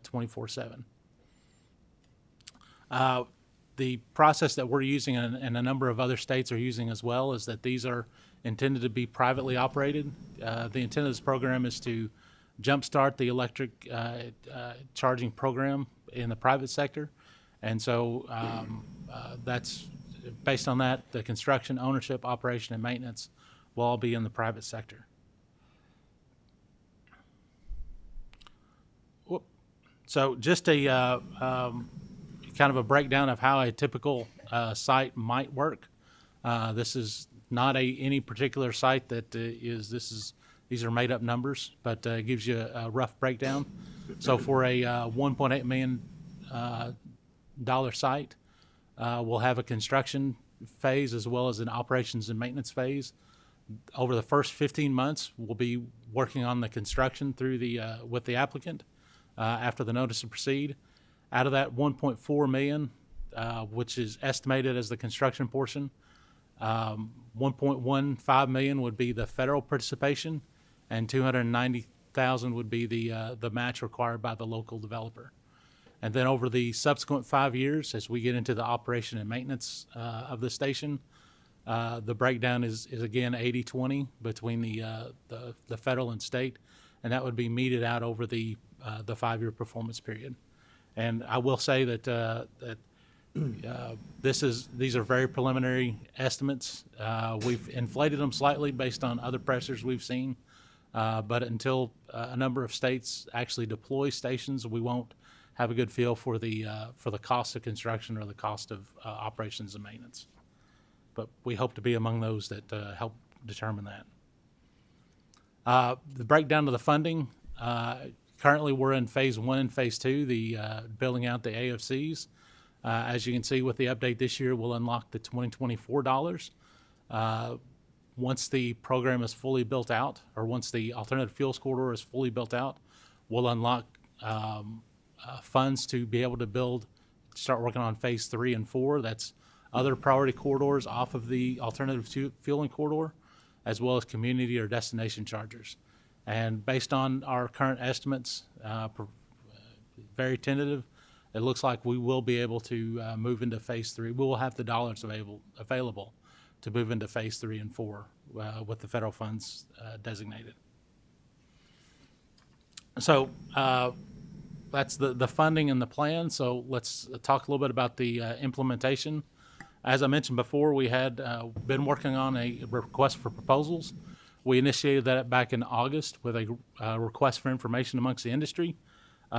24/7. The process that we're using, and a number of other states are using as well, is that these are intended to be privately operated. The intent of this program is to jumpstart the electric charging program in the private sector. And so that's based on that, the construction, ownership, operation, and maintenance will all be in the private sector. So just a kind of a breakdown of how a typical site might work. This is not any particular site that these are made up numbers, but it gives you a rough breakdown. So for a $1.8 million site, we'll have a construction phase as well as an operations and maintenance phase. Over the first 15 months, we'll be working on the construction through with the applicant after the notice to proceed. Out of that $1.4 million, which is estimated as the construction portion, $1.15 million would be the federal participation, and $290,000 would be the match required by the local developer. And then over the subsequent 5 years, as we get into the operation and maintenance of the station, the breakdown is again 80-20 between the federal and state, and that would be meted out over the 5-year performance period. And I will say that these are very preliminary estimates. We've inflated them slightly based on other pressures we've seen, but until a number of states actually deploy stations, we won't have a good feel for the cost of construction or the cost of operations and maintenance. But we hope to be among those that help determine that. The breakdown of the funding. Currently, we're in phase 1 and phase 2, the building out the AFCs. As you can see with the update this year, we'll unlock the 2024 dollars. Once the program is fully built out, or once the alternative fuels corridor is fully built out, we'll unlock funds to be able to start working on phase 3 and 4. That's other priority corridors off of the alternative fueling corridor, as well as community or destination chargers. And based on our current estimates, very tentative, it looks like we will be able to move into phase 3. We will have the dollars available to move into phase 3 and 4 with the federal funds designated. So that's the funding and the plan. So let's talk a little bit about the implementation. As I mentioned before, we had been working on a request for proposals. We initiated that back in August with a request for information amongst the industry. We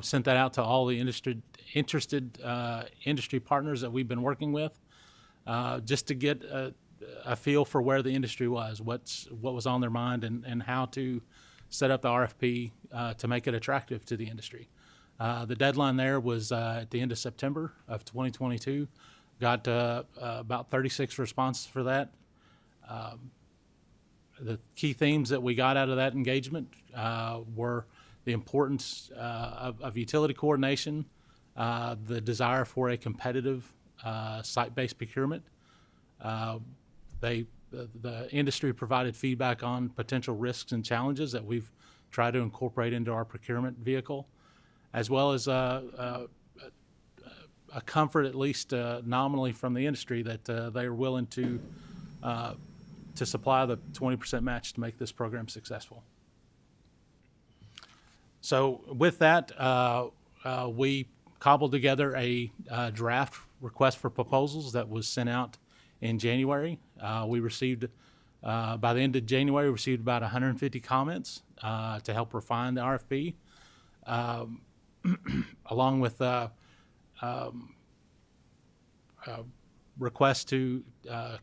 sent that out to all the interested industry partners that we've been working with, just to get a feel for where the industry was, what was on their mind, and how to set up the RFP to make it attractive to the industry. The deadline there was at the end of September of 2022. Got about 36 responses for that. The key themes that we got out of that engagement were the importance of utility coordination, the desire for a competitive site-based procurement. The industry provided feedback on potential risks and challenges that we've tried to incorporate into our procurement vehicle, as well as a comfort, at least nominally, from the industry that they are willing to supply the 20% match to make this program successful. So with that, we cobbled together a draft request for proposals that was sent out in January. We received, by the end of January, we received about 150 comments to help refine the RFP, along with requests to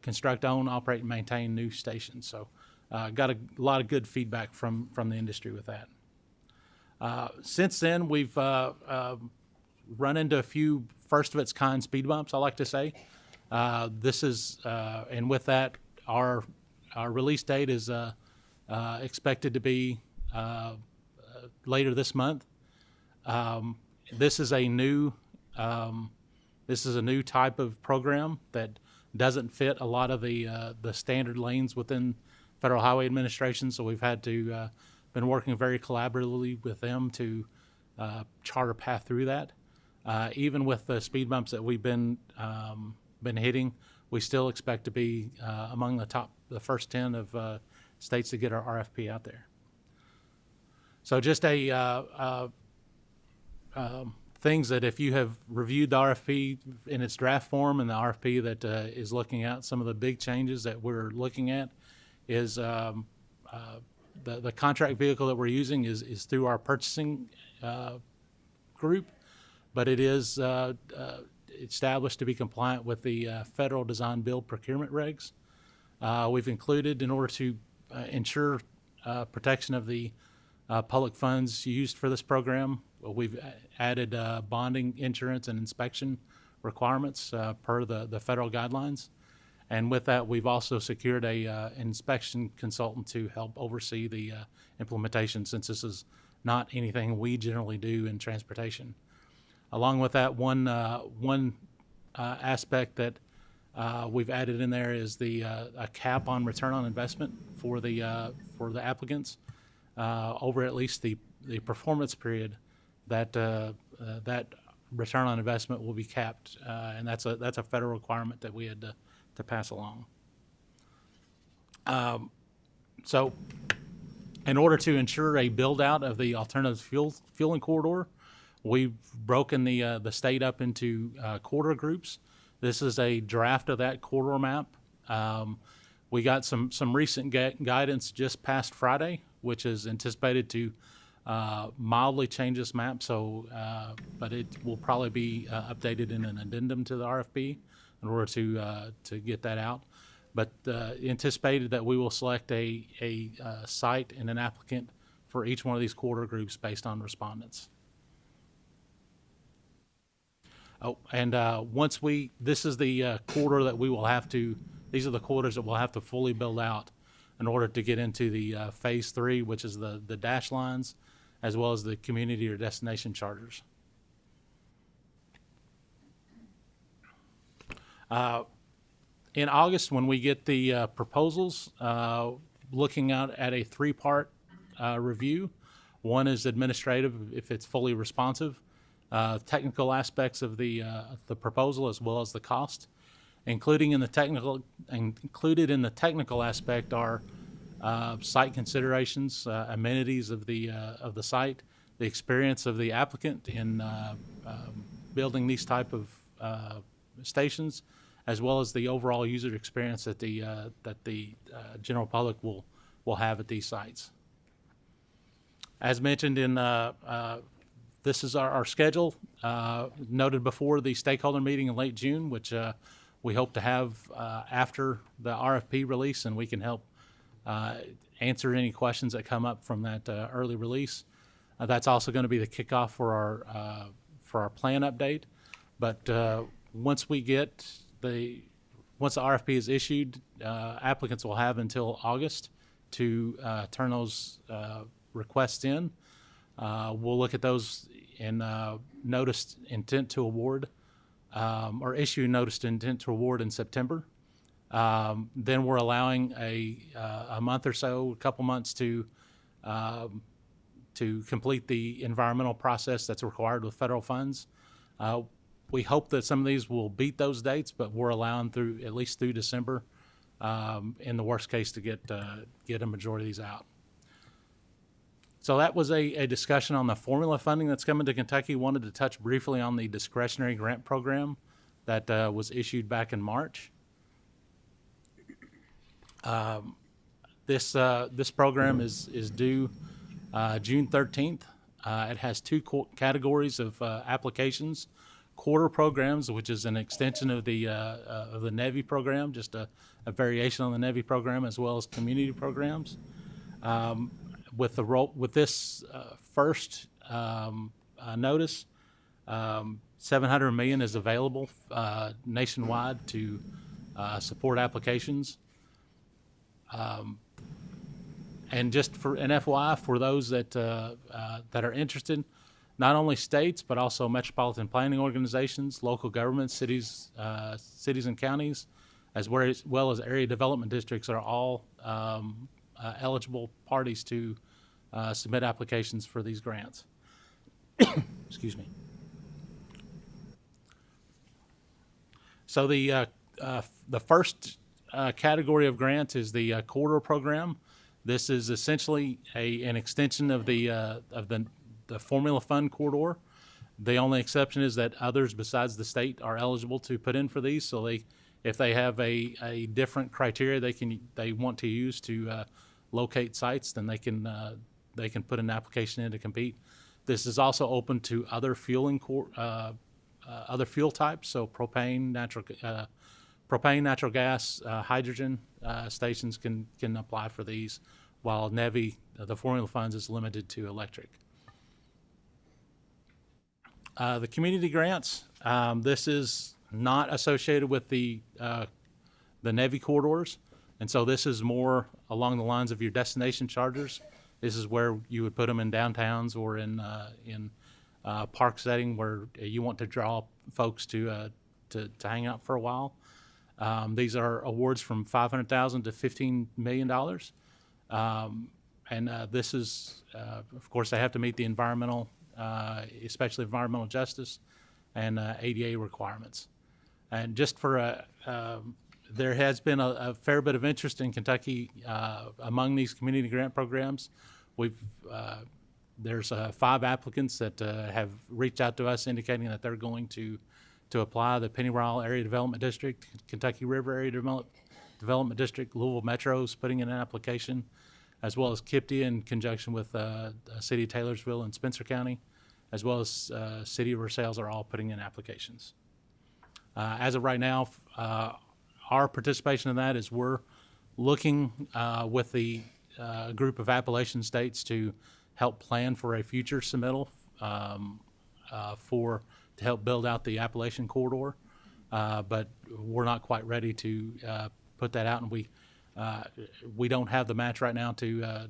construct, own, operate, and maintain new stations. So got a lot of good feedback from the industry with that. Since then, we've run into a few first-of-its-kind speed bumps, I like to say. This is, and with that, our release date is expected to be later this month. This is a new type of program that doesn't fit a lot of the standard lanes within Federal Highway Administration. So we've had to been working very collaboratively with them to chart a path through that. Even with the speed bumps that we've been hitting, we still expect to be among the first 10 of states to get our RFP out there. So just things that if you have reviewed the RFP in its draft form, and the RFP that is looking at some of the big changes that we're looking at is the contract vehicle that we're using is through our purchasing group, but it is established to be compliant with the federal design build procurement regs. We've included, in order to ensure protection of the public funds used for this program, we've added bonding, insurance, and inspection requirements per the federal guidelines. And with that, we've also secured a inspection consultant to help oversee the implementation, since this is not anything we generally do in transportation. Along with that, one aspect that we've added in there is a cap on return on investment for the applicants over at least the performance period. That return on investment will be capped, and that's a federal requirement that we had to pass along. So in order to ensure a build out of the alternative fueling corridor, we've broken the state up into corridor groups. This is a draft of that corridor map. We got some recent guidance just past Friday, which is anticipated to mildly change this map. So, but it will probably be updated in an addendum to the RFP in order to get that out. But anticipated that we will select a site and an applicant for each one of these corridor groups based on respondents. Oh, and this is the quarter that we will have to, these are the quarters that we'll have to fully build out in order to get into the phase 3, which is the dash lines, as well as the community or destination charters. In August, when we get the proposals, looking out at a 3-part review. One is administrative, if it's fully responsive, technical aspects of the proposal as well as the cost. Included in the technical aspect are site considerations, amenities of the site, the experience of the applicant in building these type of stations, as well as the overall user experience that the general public will have at these sites. As mentioned in this is our schedule, noted before the stakeholder meeting in late June, which we hope to have after the RFP release, and we can help answer any questions that come up from that early release. That's also going to be the kickoff for our plan update. But once the RFP is issued, applicants will have until August to turn those requests in. We'll look at those and notice intent to award, or issue notice intent to award in September. Then we're allowing a month or so, a couple months to complete the environmental process that's required with federal funds. We hope that some of these will beat those dates, but we're allowing at least through December, in the worst case, to get a majority of these out. So that was a discussion on the formula funding that's coming to Kentucky. Wanted to touch briefly on the discretionary grant program that was issued back in March. This program is due June 13th. It has 2 categories of applications: quarter programs, which is an extension of the NEVI program, just a variation on the NEVI program, as well as community programs. With this first notice, $700 million is available nationwide to support applications. And just for an FYI, for those that are interested, not only states but also metropolitan planning organizations, local governments, cities and counties, as well as area development districts are all eligible parties to submit applications for these grants. Excuse me. So the first category of grants is the corridor program. This is essentially an extension of the formula fund corridor. The only exception is that others besides the state are eligible to put in for these. So if they have a different criteria they want to use to locate sites, then they can put an application in to compete. This is also open to other fuel types, so propane, natural gas, hydrogen stations can apply for these, while NEVI, the formula funds, is limited to electric. The community grants, this is not associated with the NEVI corridors, and so this is more along the lines of your destination charters. This is where you would put them in downtowns or in park setting where you want to draw folks to hang out for a while. These are awards from $500,000 to $15 million. This is, of course, they have to meet the environmental, especially environmental justice and ADA requirements. And just for there has been a fair bit of interest in Kentucky among these community grant programs. There's 5 applicants that have reached out to us indicating that they're going to apply. The Pennyroyal Area Development District, Kentucky River Area Development District, Louisville Metro is putting in an application, as well as KYTC in conjunction with City of Taylorsville and Spencer County, as well as City of Versailles are all putting in applications. As of right now, our participation in that is we're looking with the group of Appalachian states to help plan for a future submittal help build out the Appalachian corridor, but we're not quite ready to put that out, and we don't have the match right now to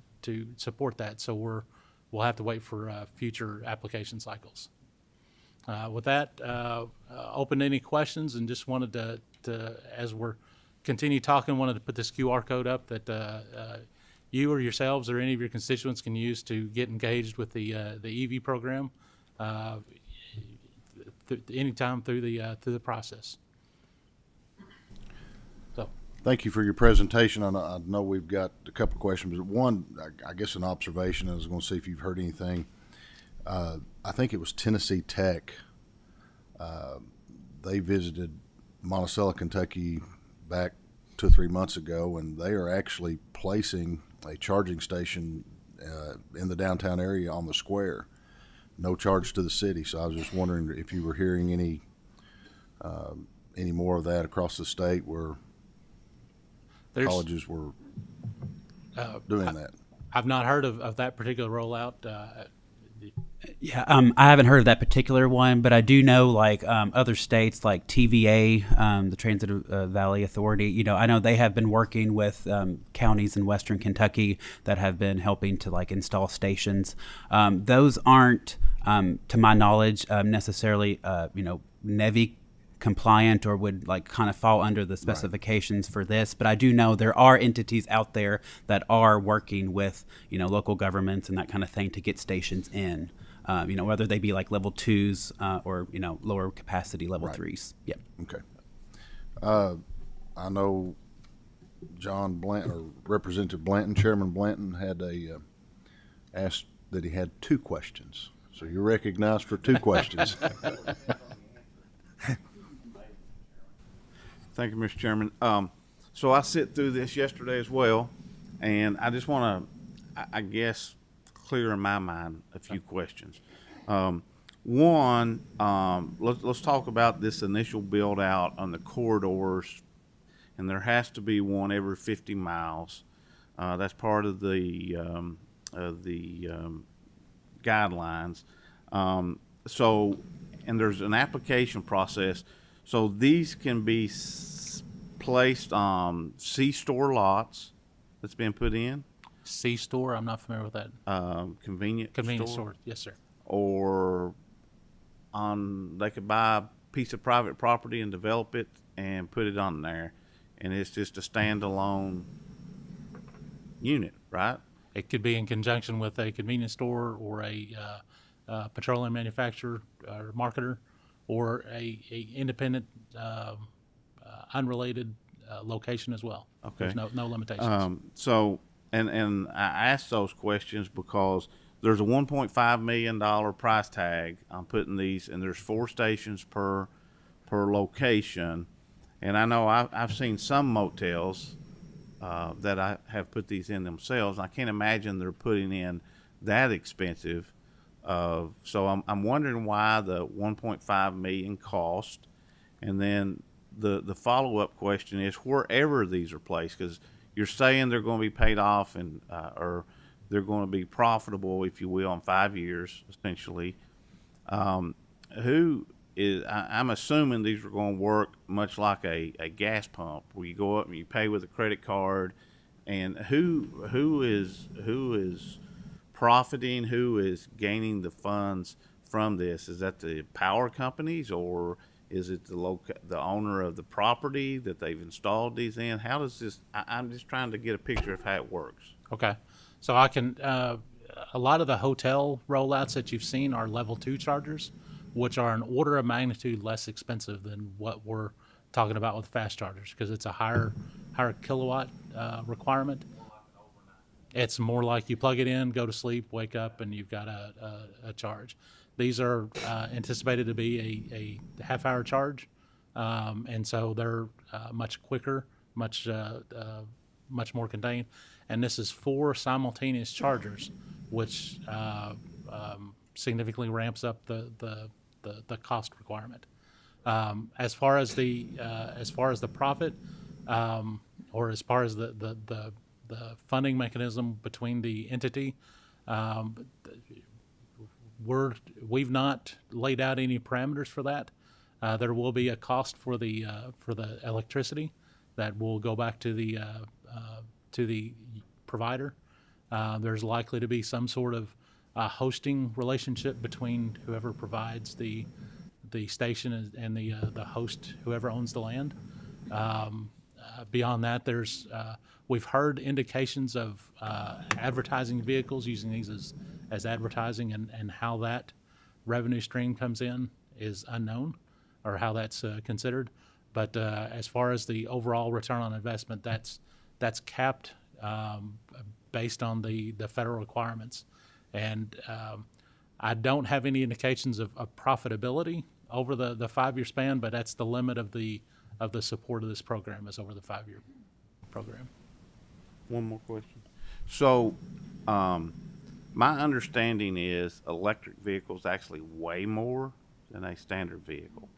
support that. So we'll have to wait for future application cycles. With that, open to any questions, and just wanted to as we're continue talking, wanted to put this QR code up that you or yourselves or any of your constituents can use to get engaged with the EV program anytime through the process. So, Thank you for your presentation. I know we've got a couple of questions, but one, I guess an observation. I was going to see if you've heard anything. I think it was Tennessee Tech. They visited Monticello, Kentucky back 2 or 3 months ago, and they are actually placing a charging station in the downtown area on the square. No charge to the city. So I was just wondering if you were hearing any more of that across the state where colleges were doing that. I've not heard of that particular rollout. Yeah, I haven't heard of that particular one, but I do know like other states like TVA, the Transit Valley Authority. I know they have been working with counties in Western Kentucky that have been helping to like install stations. Those aren't, to my knowledge, necessarily NEVI compliant or would like kind of fall under the specifications for this, but I do know there are entities out there that are working with local governments and that kind of thing to get stations in. Whether they be like level 2s or lower capacity level 3s. Yeah. Okay. I know John Blanton or Representative Blanton, Chairman Blanton had asked that he had 2 questions. So you're recognized for 2 questions. Thank you, Mr. Chairman. So I sit through this yesterday as well, and I just want to, I guess, clear in my mind a few questions. One, let's talk about this initial build out on the corridors, and there has to be one every 50 miles. That's part of the guidelines. And there's an application process. So these can be placed on C-store lots that's been put in. C-store, I'm not familiar with that. Convenience store, yes, sir. Or they could buy a piece of private property and develop it and put it on there, and it's just a standalone unit, right? It could be in conjunction with a convenience store or a petroleum manufacturer or marketer, or a independent, unrelated location as well. Okay. There's no limitations. And I asked those questions because there's a $1.5 million price tag on putting these, and there's 4 stations per location. And I know I've seen some motels that I have put these in themselves. I can't imagine they're putting in that expensive. So I'm wondering why the $1.5 million cost, and then the follow-up question is wherever these are placed, because you're saying they're going to be paid off and or they're going to be profitable, if you will, in 5 years essentially. I'm assuming these are going to work much like a gas pump, where you go up and you pay with a credit card, and who is profiting, who is gaining the funds from this? Is that the power companies, or is it the owner of the property that they've installed these in? How does this? I'm just trying to get a picture of how it works. Okay, so I can. A lot of the hotel rollouts that you've seen are level 2 chargers, which are an order of magnitude less expensive than what we're talking about with fast chargers, because it's a higher kilowatt requirement. It's more like you plug it in, go to sleep, wake up, and you've got a charge. These are anticipated to be a half-hour charge, and so they're much quicker, much more contained. And this is 4 simultaneous chargers, which significantly ramps up the cost requirement. As far as the profit, or as far as the funding mechanism between the entity, we've not laid out any parameters for that. There will be a cost for the electricity that will go back to the provider. There's likely to be some sort of hosting relationship between whoever provides the station and the host, whoever owns the land. Beyond that, we've heard indications of advertising vehicles, using these as advertising, and how that revenue stream comes in is unknown, or how that's considered. But as far as the overall return on investment, that's capped based on the federal requirements. And I don't have any indications of profitability over the 5-year span, but that's the limit of the support of this program, is over the 5-year program. One more question. So, my understanding is electric vehicles actually weigh more than a standard vehicle.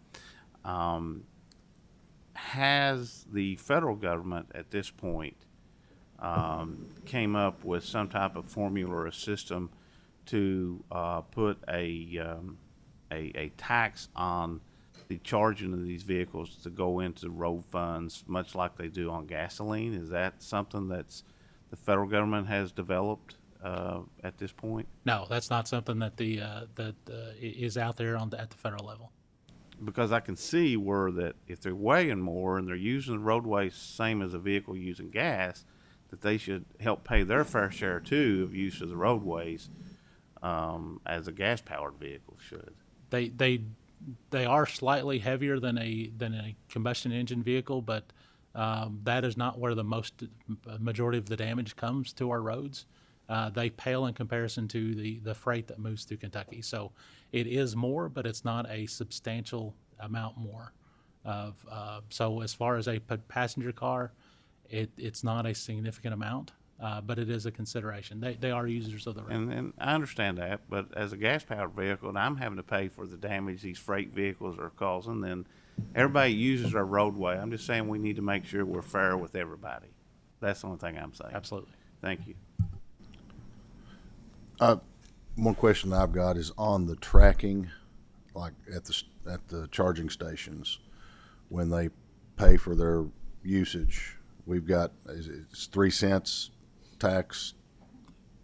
Has the federal government at this point came up with some type of formula or a system to put a tax on the charging of these vehicles to go into road funds, much like they do on gasoline? Is that something that's the federal government has developed at this point? No, that's not something that is out there at the federal level. Because I can see where that if they're weighing more and they're using the roadways same as a vehicle using gas, that they should help pay their fair share too of use of the roadways as a gas-powered vehicle should. They are slightly heavier than a combustion engine vehicle, but that is not where the majority of the damage comes to our roads. They pale in comparison to the freight that moves through Kentucky. So it is more, but it's not a substantial amount more. So as far as a passenger car, it's not a significant amount, but it is a consideration. They are users of the road. And I understand that, but as a gas-powered vehicle, and I'm having to pay for the damage these freight vehicles are causing, then everybody uses our roadway. I'm just saying we need to make sure we're fair with everybody. That's the only thing I'm saying. Absolutely. Thank you. One question I've got is on the tracking, like at the charging stations, when they pay for their usage. We've got it's 3 cents tax.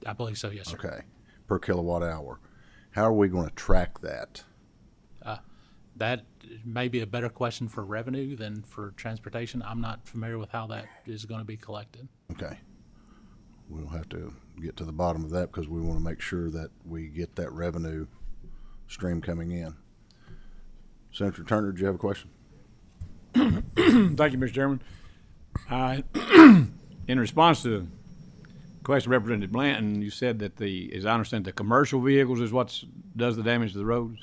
I believe so. Yes, sir. Okay, per kilowatt hour. How are we going to track that? That may be a better question for revenue than for transportation. I'm not familiar with how that is going to be collected. Okay. We'll have to get to the bottom of that because we want to make sure that we get that revenue stream coming in. Senator Turner, do you have a question? Thank you, Mr. Chairman. In response to the question of Representative Blanton, you said that as I understand, the commercial vehicles is what does the damage to the roads?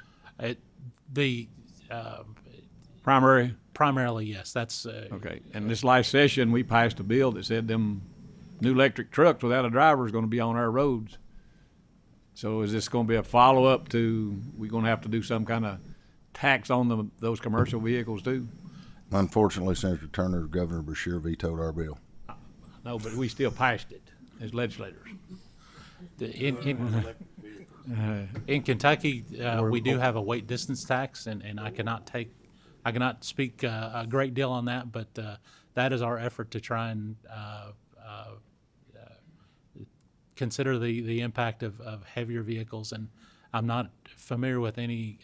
Primarily, yes. That's okay. And this last session, we passed a bill that said them new electric trucks without a driver is going to be on our roads. So is this going to be a follow-up to we're going to have to do some kind of tax on those commercial vehicles too? Unfortunately, Senator Turner, Governor Beshear vetoed our bill. No, but we still passed it as legislators. In Kentucky, we do have a weight distance tax, and I cannot speak a great deal on that, but that is our effort to try and consider the impact of heavier vehicles. And I'm not familiar with any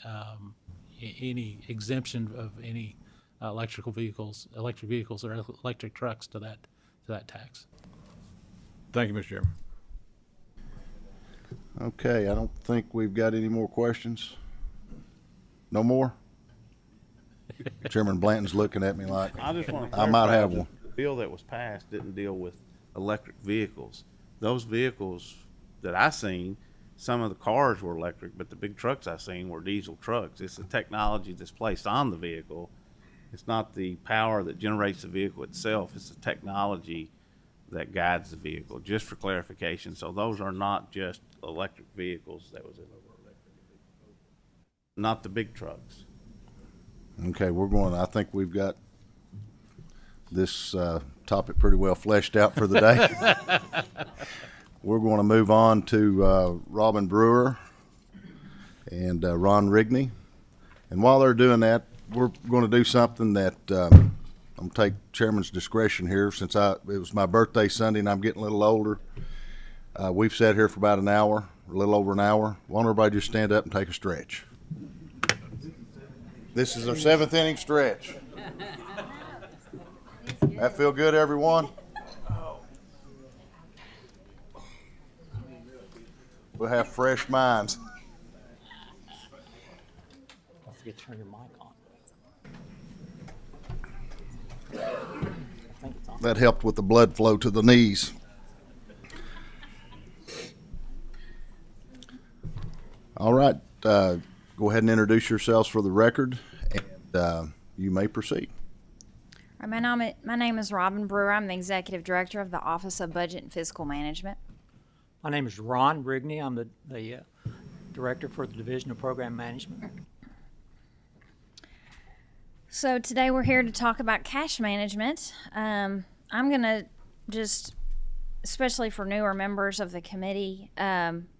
exemption of any electric vehicles or electric trucks to that tax. Thank you, Mr. Chairman. Okay, I don't think we've got any more questions. No more? Chairman Blanton's looking at me like I just want to I might have clarify, one. the bill that was passed didn't deal with electric vehicles. Those vehicles that I seen, some of the cars were electric, but the big trucks I seen were diesel trucks. It's the technology that's placed on the vehicle. It's not the power that generates the vehicle itself. It's the technology that guides the vehicle, just for clarification. So those are not just electric vehicles. That was it. Not the big trucks. Okay, I think we've got this topic pretty well fleshed out for the day. We're going to move on to Robin Brewer. and Ron Rigney. And while they're doing that, we're going to do something that I'm going to take chairman's discretion here, since it was my birthday Sunday and I'm getting a little older. We've sat here for about an hour, a little over an hour. Why don't everybody just stand up and take a stretch? This is our 7th inning stretch. That feel good, everyone? We'll have fresh minds. Don't forget to turn your mic on. That helped with the blood flow to the knees. All right, go ahead and introduce yourselves for the record, and you may proceed. All right, my name is Robin Brewer. I'm the Executive Director of the Office of Budget and Fiscal Management. My name is Ron Rigney. I'm the Director for the Division of Program Management. So today we're here to talk about cash management. I'm going to just, especially for newer members of the committee,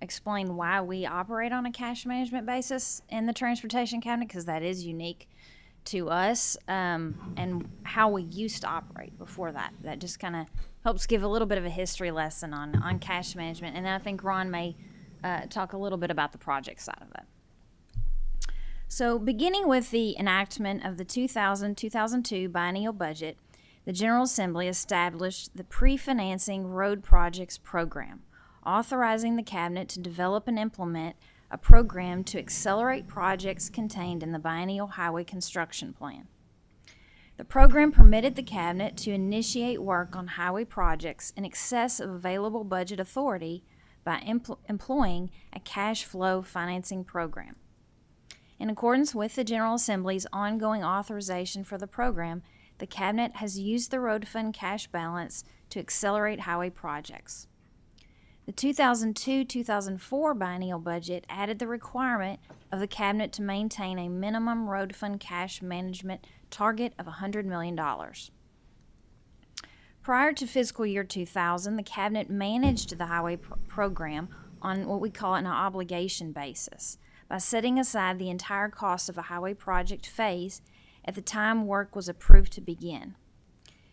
explain why we operate on a cash management basis in the Transportation Cabinet, because that is unique to us, and how we used to operate before that. That just kind of helps give a little bit of a history lesson on cash management. And then I think Ron may talk a little bit about the project side of it. So beginning with the enactment of the 2000-2002 biennial budget, the General Assembly established the Pre-Financing Road Projects Program, authorizing the Cabinet to develop and implement a program to accelerate projects contained in the biennial highway construction plan. The program permitted the Cabinet to initiate work on highway projects in excess of available budget authority by employing a cash flow financing program. In accordance with the General Assembly's ongoing authorization for the program, the Cabinet has used the road fund cash balance to accelerate highway projects. The 2002-2004 biennial budget added the requirement of the Cabinet to maintain a minimum road fund cash management target of $100 million. Prior to fiscal year 2000, the Cabinet managed the highway program on what we call an obligation basis by setting aside the entire cost of a highway project phase at the time work was approved to begin.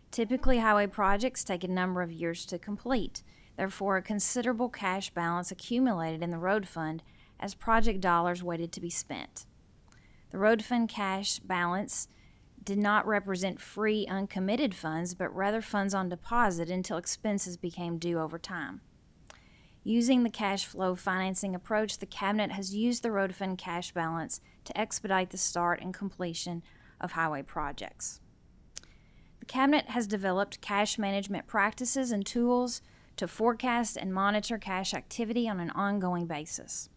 Typically, highway projects take a number of years to complete. Therefore, a considerable cash balance accumulated in the road fund as project dollars waited to be spent. The road fund cash balance did not represent free, uncommitted funds, but rather funds on deposit until expenses became due over time. Using the cash flow financing approach, the Cabinet has used the road fund cash balance to expedite the start and completion of highway projects. The Cabinet has developed cash management practices and tools to forecast and monitor cash activity on an ongoing basis.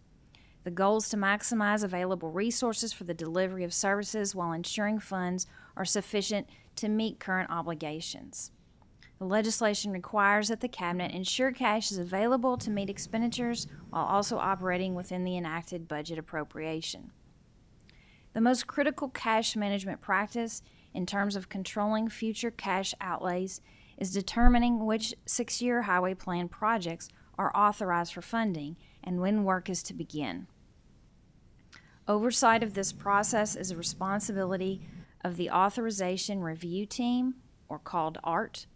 The goal is to maximize available resources for the delivery of services while ensuring funds are sufficient to meet current obligations. The legislation requires that the Cabinet ensure cash is available to meet expenditures while also operating within the enacted budget appropriation. The most critical cash management practice in terms of controlling future cash outlays is determining which 6-year highway plan projects are authorized for funding and when work is to begin. Oversight of this process is a responsibility of the Authorization Review Team, or called ART,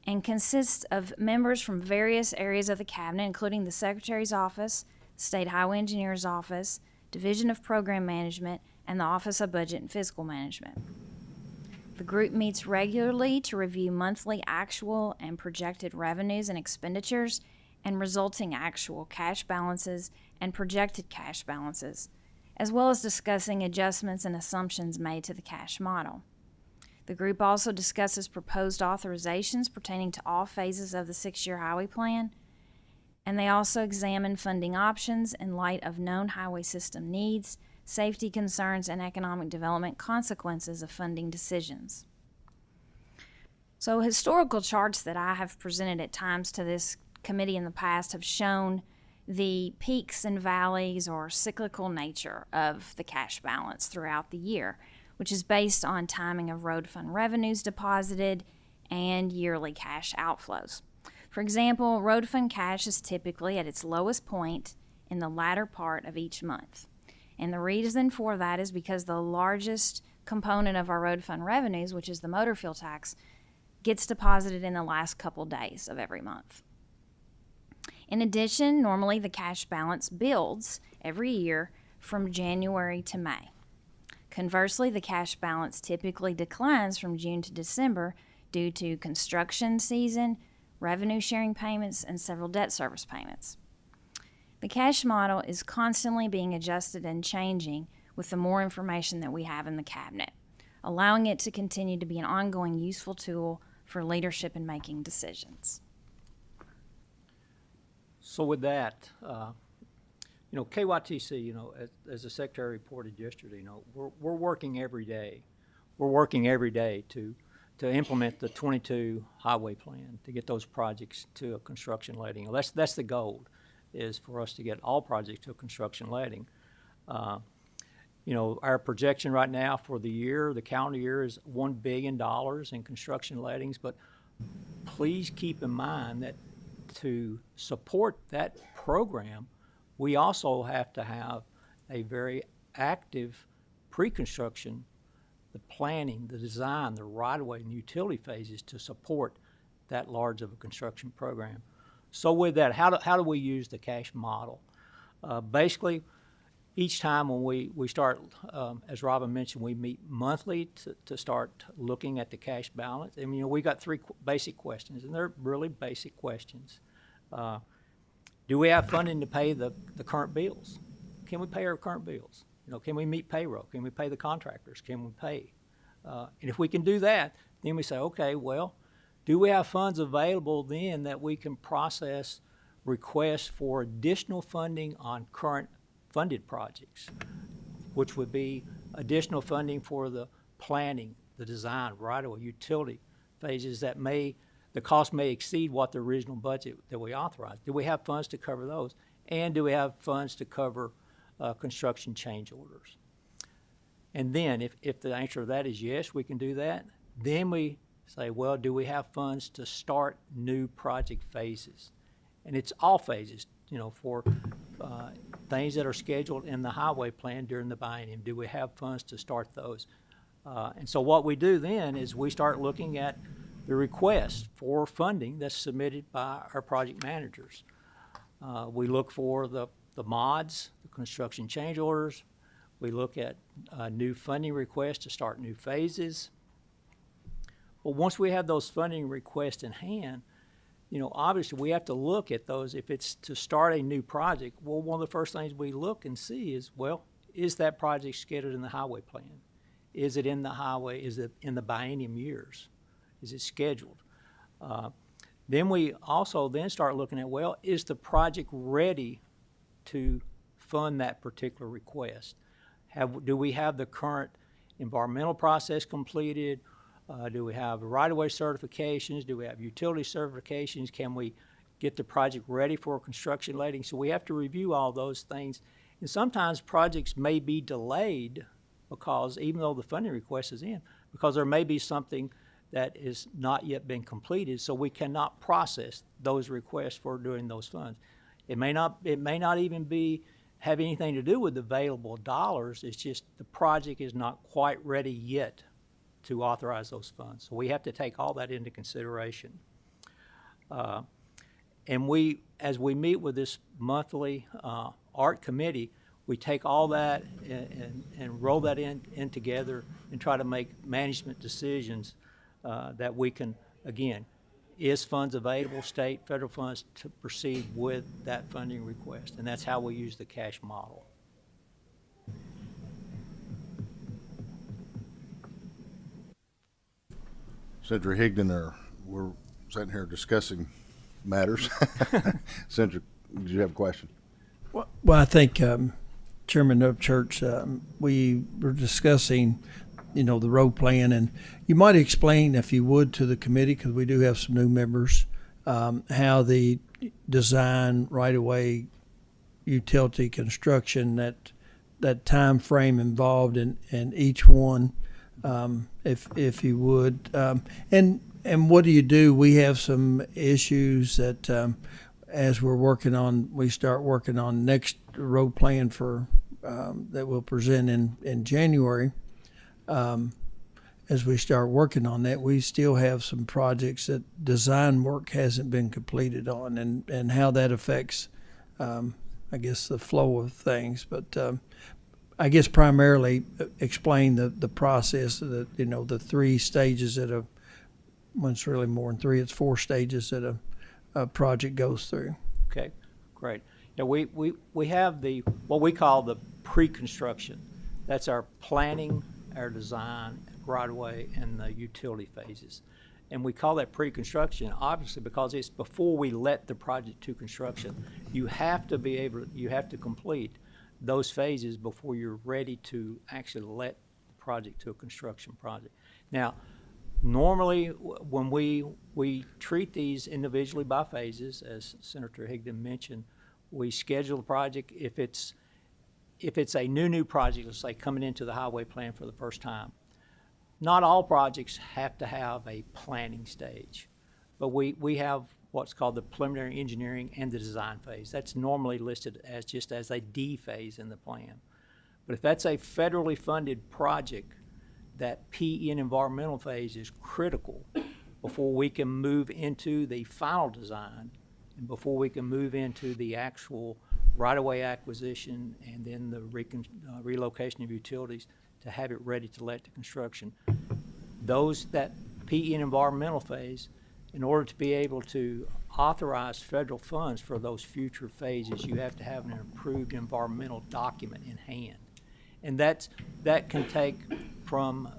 and consists of members from various areas of the Cabinet, including the Secretary's Office, State Highway Engineer's Office, Division of Program Management, and the Office of Budget and Fiscal Management. The group meets regularly to review monthly actual and projected revenues and expenditures and resulting actual cash balances and projected cash balances, as well as discussing adjustments and assumptions made to the cash model. The group also discusses proposed authorizations pertaining to all phases of the 6-year highway plan, and they also examine funding options in light of known highway system needs, safety concerns, and economic development consequences of funding decisions. So historical charts that I have presented at times to this committee in the past have shown the peaks and valleys or cyclical nature of the cash balance throughout the year, which is based on timing of road fund revenues deposited and yearly cash outflows. For example, road fund cash is typically at its lowest point in the latter part of each month. And the reason for that is because the largest component of our road fund revenues, which is the motor fuel tax, gets deposited in the last couple days of every month. In addition, normally the cash balance builds every year from January to May. Conversely, the cash balance typically declines from June to December due to construction season, revenue sharing payments, and several debt service payments. The cash model is constantly being adjusted and changing with the more information that we have in the cabinet, allowing it to continue to be an ongoing useful tool for leadership in making decisions. So with that, KYTC, as the Secretary reported yesterday, we're working every day. We're working every day to implement the 22 highway plan, to get those projects to a construction letting. That's the goal, is for us to get all projects to a construction letting. Our projection right now for the year, the calendar year, is $1 billion in construction lettings, but please keep in mind that to support that program, we also have to have a very active pre-construction, the planning, the design, the right-of-way, and utility phases to support that large of a construction program. So with that, how do we use the cash model? Basically, each time when we start, as Robin mentioned, we meet monthly to start looking at the cash balance. And, we got three basic questions, and they're really basic questions. Do we have funding to pay the current bills? Can we pay our current bills? Can we meet payroll? Can we pay the contractors? Can we pay? And if we can do that, then we say, okay, well, do we have funds available then that we can process requests for additional funding on current funded projects, which would be additional funding for the planning, the design, right-of-way, utility phases that the cost may exceed what the original budget that we authorized. Do we have funds to cover those? And do we have funds to cover construction change orders? And then if the answer to that is yes, we can do that. Then we say, well, do we have funds to start new project phases? And it's all phases, for things that are scheduled in the highway plan during the biennium. Do we have funds to start those? And so what we do then is we start looking at the request for funding that's submitted by our project managers. We look for the mods, the construction change orders. We look at new funding requests to start new phases. But once we have those funding requests in hand, obviously we have to look at those. If it's to start a new project, well, one of the first things we look and see is, well, is that project scheduled in the highway plan? Is it in the highway? Is it in the biennium years? Is it scheduled? Then we also then start looking at, well, is the project ready to fund that particular request? Do we have the current environmental process completed? Do we have right-of-way certifications? Do we have utility certifications? Can we get the project ready for construction letting? So we have to review all those things. And sometimes projects may be delayed because, even though the funding request is in, because there may be something that is not yet been completed, so we cannot process those requests for doing those funds. It may not even have anything to do with available dollars. It's just the project is not quite ready yet to authorize those funds. So we have to take all that into consideration. And as we meet with this monthly ART committee, we take all that and roll that in together and try to make management decisions that we can, again, is funds available, state, federal funds, to proceed with that funding request. And that's how we use the cash model. Senator Higdon, we're sitting here discussing matters. Senator, did you have a question? Well, I think, Chairman Upchurch, we were discussing, the road plan, and you might explain, if you would, to the committee, because we do have some new members, how the design, right-of-way, utility, construction, that time frame involved in each one, if you would, and what do you do? We have some issues that, as we start working on next road plan for that we'll present in January. As we start working on that, we still have some projects that design work hasn't been completed on, and how that affects, I guess, the flow of things. But I guess primarily explain the process, that the 3 stages that well, it's really more than 3, it's 4 stages that a project goes through. Okay, great. Yeah, we have what we call the pre-construction. That's our planning, our design, right-of-way, and the utility phases. And we call that pre-construction, obviously, because it's before we let the project to construction. You have to complete those phases before you're ready to actually let the project to a construction project. Now, normally, when we treat these individually by phases, as Senator Higdon mentioned, we schedule the project. If it's a new project, let's say coming into the highway plan for the first time, not all projects have to have a planning stage, but we have what's called the preliminary engineering and the design phase. That's normally listed as just as a D phase in the plan. But if that's a federally funded project, that PE and environmental phase is critical before we can move into the final design and before we can move into the actual right-of-way acquisition and then the relocation of utilities to have it ready to let to construction. That PE and environmental phase, in order to be able to authorize federal funds for those future phases, you have to have an approved environmental document in hand. And that can take from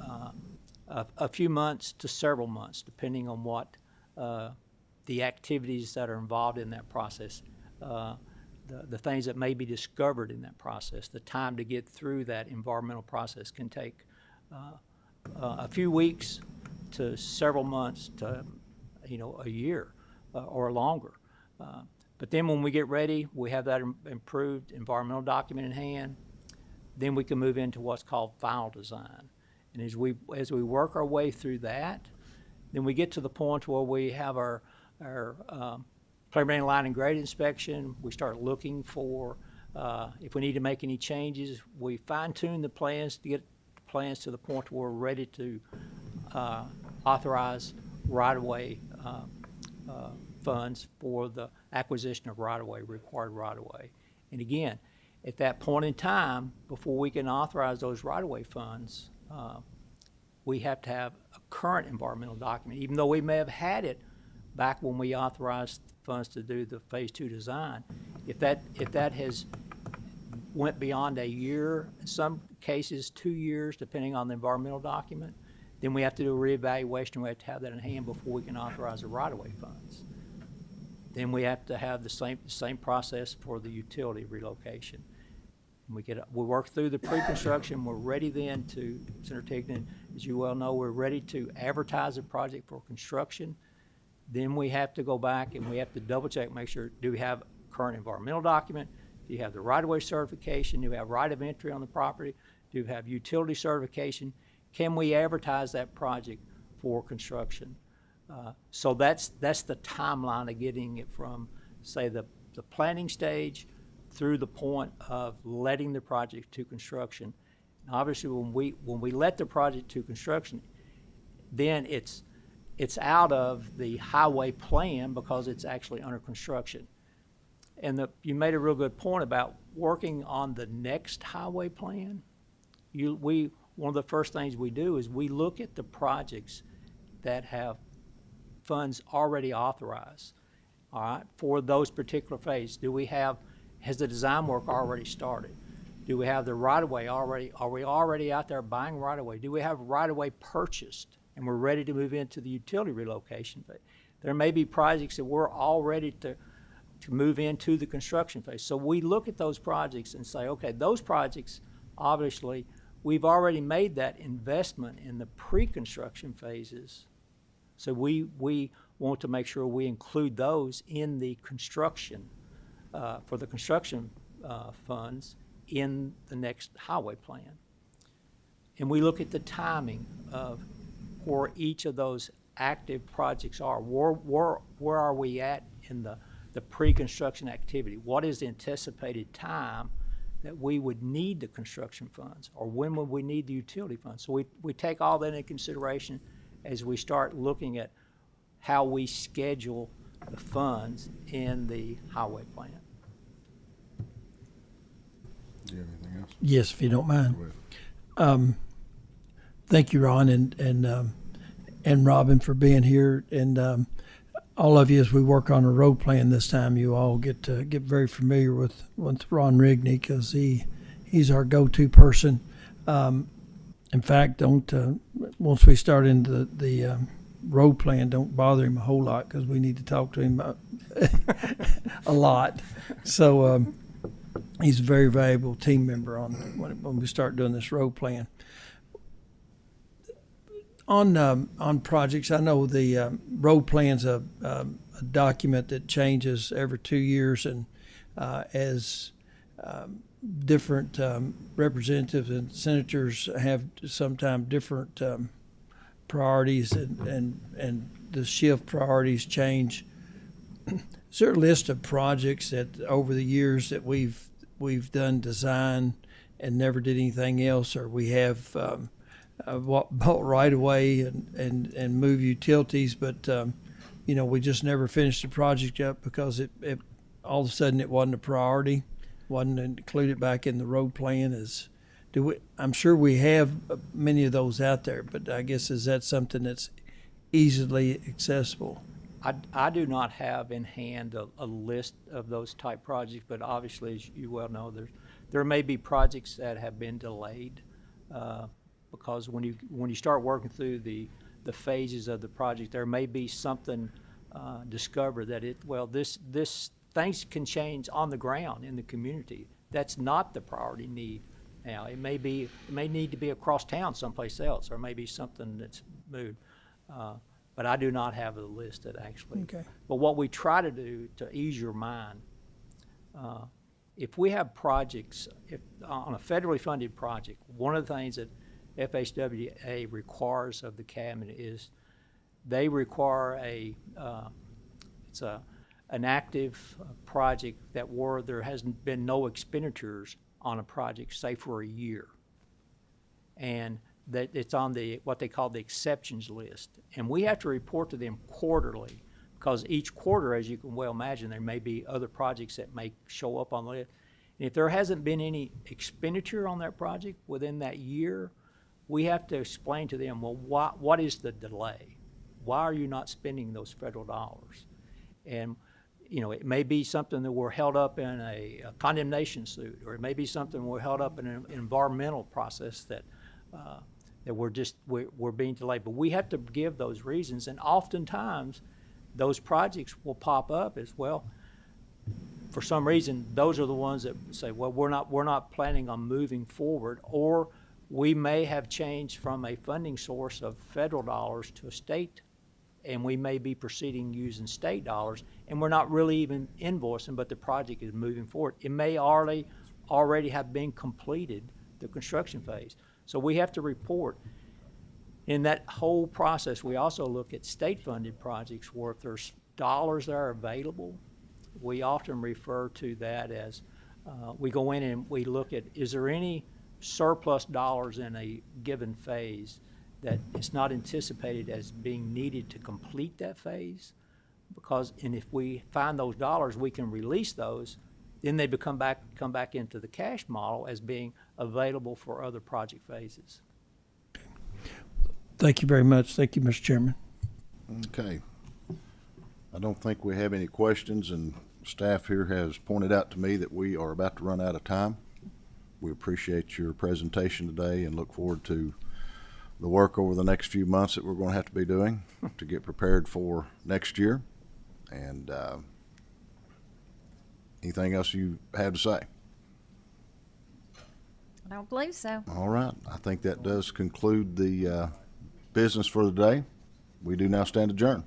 a few months to several months, depending on what the activities that are involved in that process, the things that may be discovered in that process. The time to get through that environmental process can take a few weeks to several months to a year or longer. But then when we get ready, we have that improved environmental document in hand. Then we can move into what's called final design. And as we work our way through that, then we get to the point where we have our preliminary line and grade inspection. We start looking for if we need to make any changes. We fine-tune the plans to get the plans to the point where we're ready to authorize right-of-way funds for the acquisition of right-of-way, required right-of-way. And again, at that point in time, before we can authorize those right-of-way funds, we have to have a current environmental document, even though we may have had it back when we authorized funds to do the Phase 2 design. If that has went beyond a year, in some cases 2 years, depending on the environmental document, then we have to do a reevaluation, and we have to have that in hand before we can authorize the right-of-way funds. Then we have to have the same process for the utility relocation. We work through the pre-construction. We're ready then to, Senator Tignan, as you well know, we're ready to advertise the project for construction. Then we have to go back and we have to double check, make sure, do we have a current environmental document? Do you have the right-of-way certification? Do you have right of entry on the property? Do you have utility certification? Can we advertise that project for construction? So that's the timeline of getting it from, say, the planning stage through the point of letting the project to construction. And obviously, when we let the project to construction, then it's out of the highway plan because it's actually under construction. And you made a real good point about working on the next highway plan. One of the first things we do is we look at the projects that have funds already authorized, all right, for those particular phases. Has the design work already started? Do we have the right-of-way already? Are we already out there buying right-of-way? Do we have right-of-way purchased and we're ready to move into the utility relocation phase? There may be projects that we're all ready to move into the construction phase. So we look at those projects and say, okay, those projects, obviously, we've already made that investment in the pre-construction phases. So we want to make sure we include those in the construction, for the construction funds in the next highway plan. And we look at the timing of where each of those active projects are. Where are we at in the pre-construction activity? What is the anticipated time that we would need the construction funds, or when would we need the utility funds. So we take all that into consideration as we start looking at how we schedule the funds in the highway plan. Do you have anything else? Yes, if you don't mind. Go ahead. Thank you, Ron, and Robin for being here, and all of you as we work on a road plan this time. You all get very familiar with Ron Rigney because he's our go-to person. In fact, don't once we start into the road plan, don't bother him a whole lot because we need to talk to him a lot. So he's a very valuable team member when we start doing this road plan. On projects, I know the road plan's a document that changes every 2 years, and as different representatives and senators have sometimes different priorities, and the shift priorities change. Is there a list of projects that over the years that we've done design and never did anything else, or we have bought right away and move utilities, but we just never finished the project up because it all of a sudden it wasn't a priority, wasn't included back in the road plan? I'm sure we have many of those out there, but I guess is that something that's easily accessible? I do not have in hand a list of those type projects, but obviously, as you well know, there may be projects that have been delayed because when you start working through the phases of the project, there may be something discovered that this things can change on the ground in the community. That's not the priority need now. It may need to be across town someplace else, or maybe something that's moved. But I do not have a list that actually. Okay. But what we try to do to ease your mind, if we have projects, on a federally funded project, one of the things that FHWA requires of the cabinet is they require an active project where there hasn't been no expenditures on a project, say for a year, and that it's on what they call the exceptions list, and we have to report to them quarterly, because each quarter, as you can well imagine, there may be other projects that may show up on the list. And if there hasn't been any expenditure on that project within that year, we have to explain to them, well, what is the delay? Why are you not spending those federal dollars? And it may be something that we're held up in a condemnation suit, or it may be something we're held up in an environmental process that we're being delayed. But we have to give those reasons, and oftentimes those projects will pop up as well. For some reason, those are the ones that say, well, we're not planning on moving forward, or we may have changed from a funding source of federal dollars to a state, and we may be proceeding using state dollars, and we're not really even invoicing, but the project is moving forward. It may already have been completed, the construction phase. So we have to report. In that whole process, we also look at state-funded projects where if there's dollars that are available, we often refer to that as, we go in and we look at, is there any surplus dollars in a given phase that it's not anticipated as being needed to complete that phase? And if we find those dollars, we can release those, then they come back into the cash model as being available for other project phases. Thank you very much. Thank you, Mr. Chairman. Okay. I don't think we have any questions, and staff here has pointed out to me that we are about to run out of time. We appreciate your presentation today and look forward to the work over the next few months that we're going to have to be doing to get prepared for next year. And anything else you have to say? I don't believe so. All right. I think that does conclude the business for the day. We do now stand adjourned.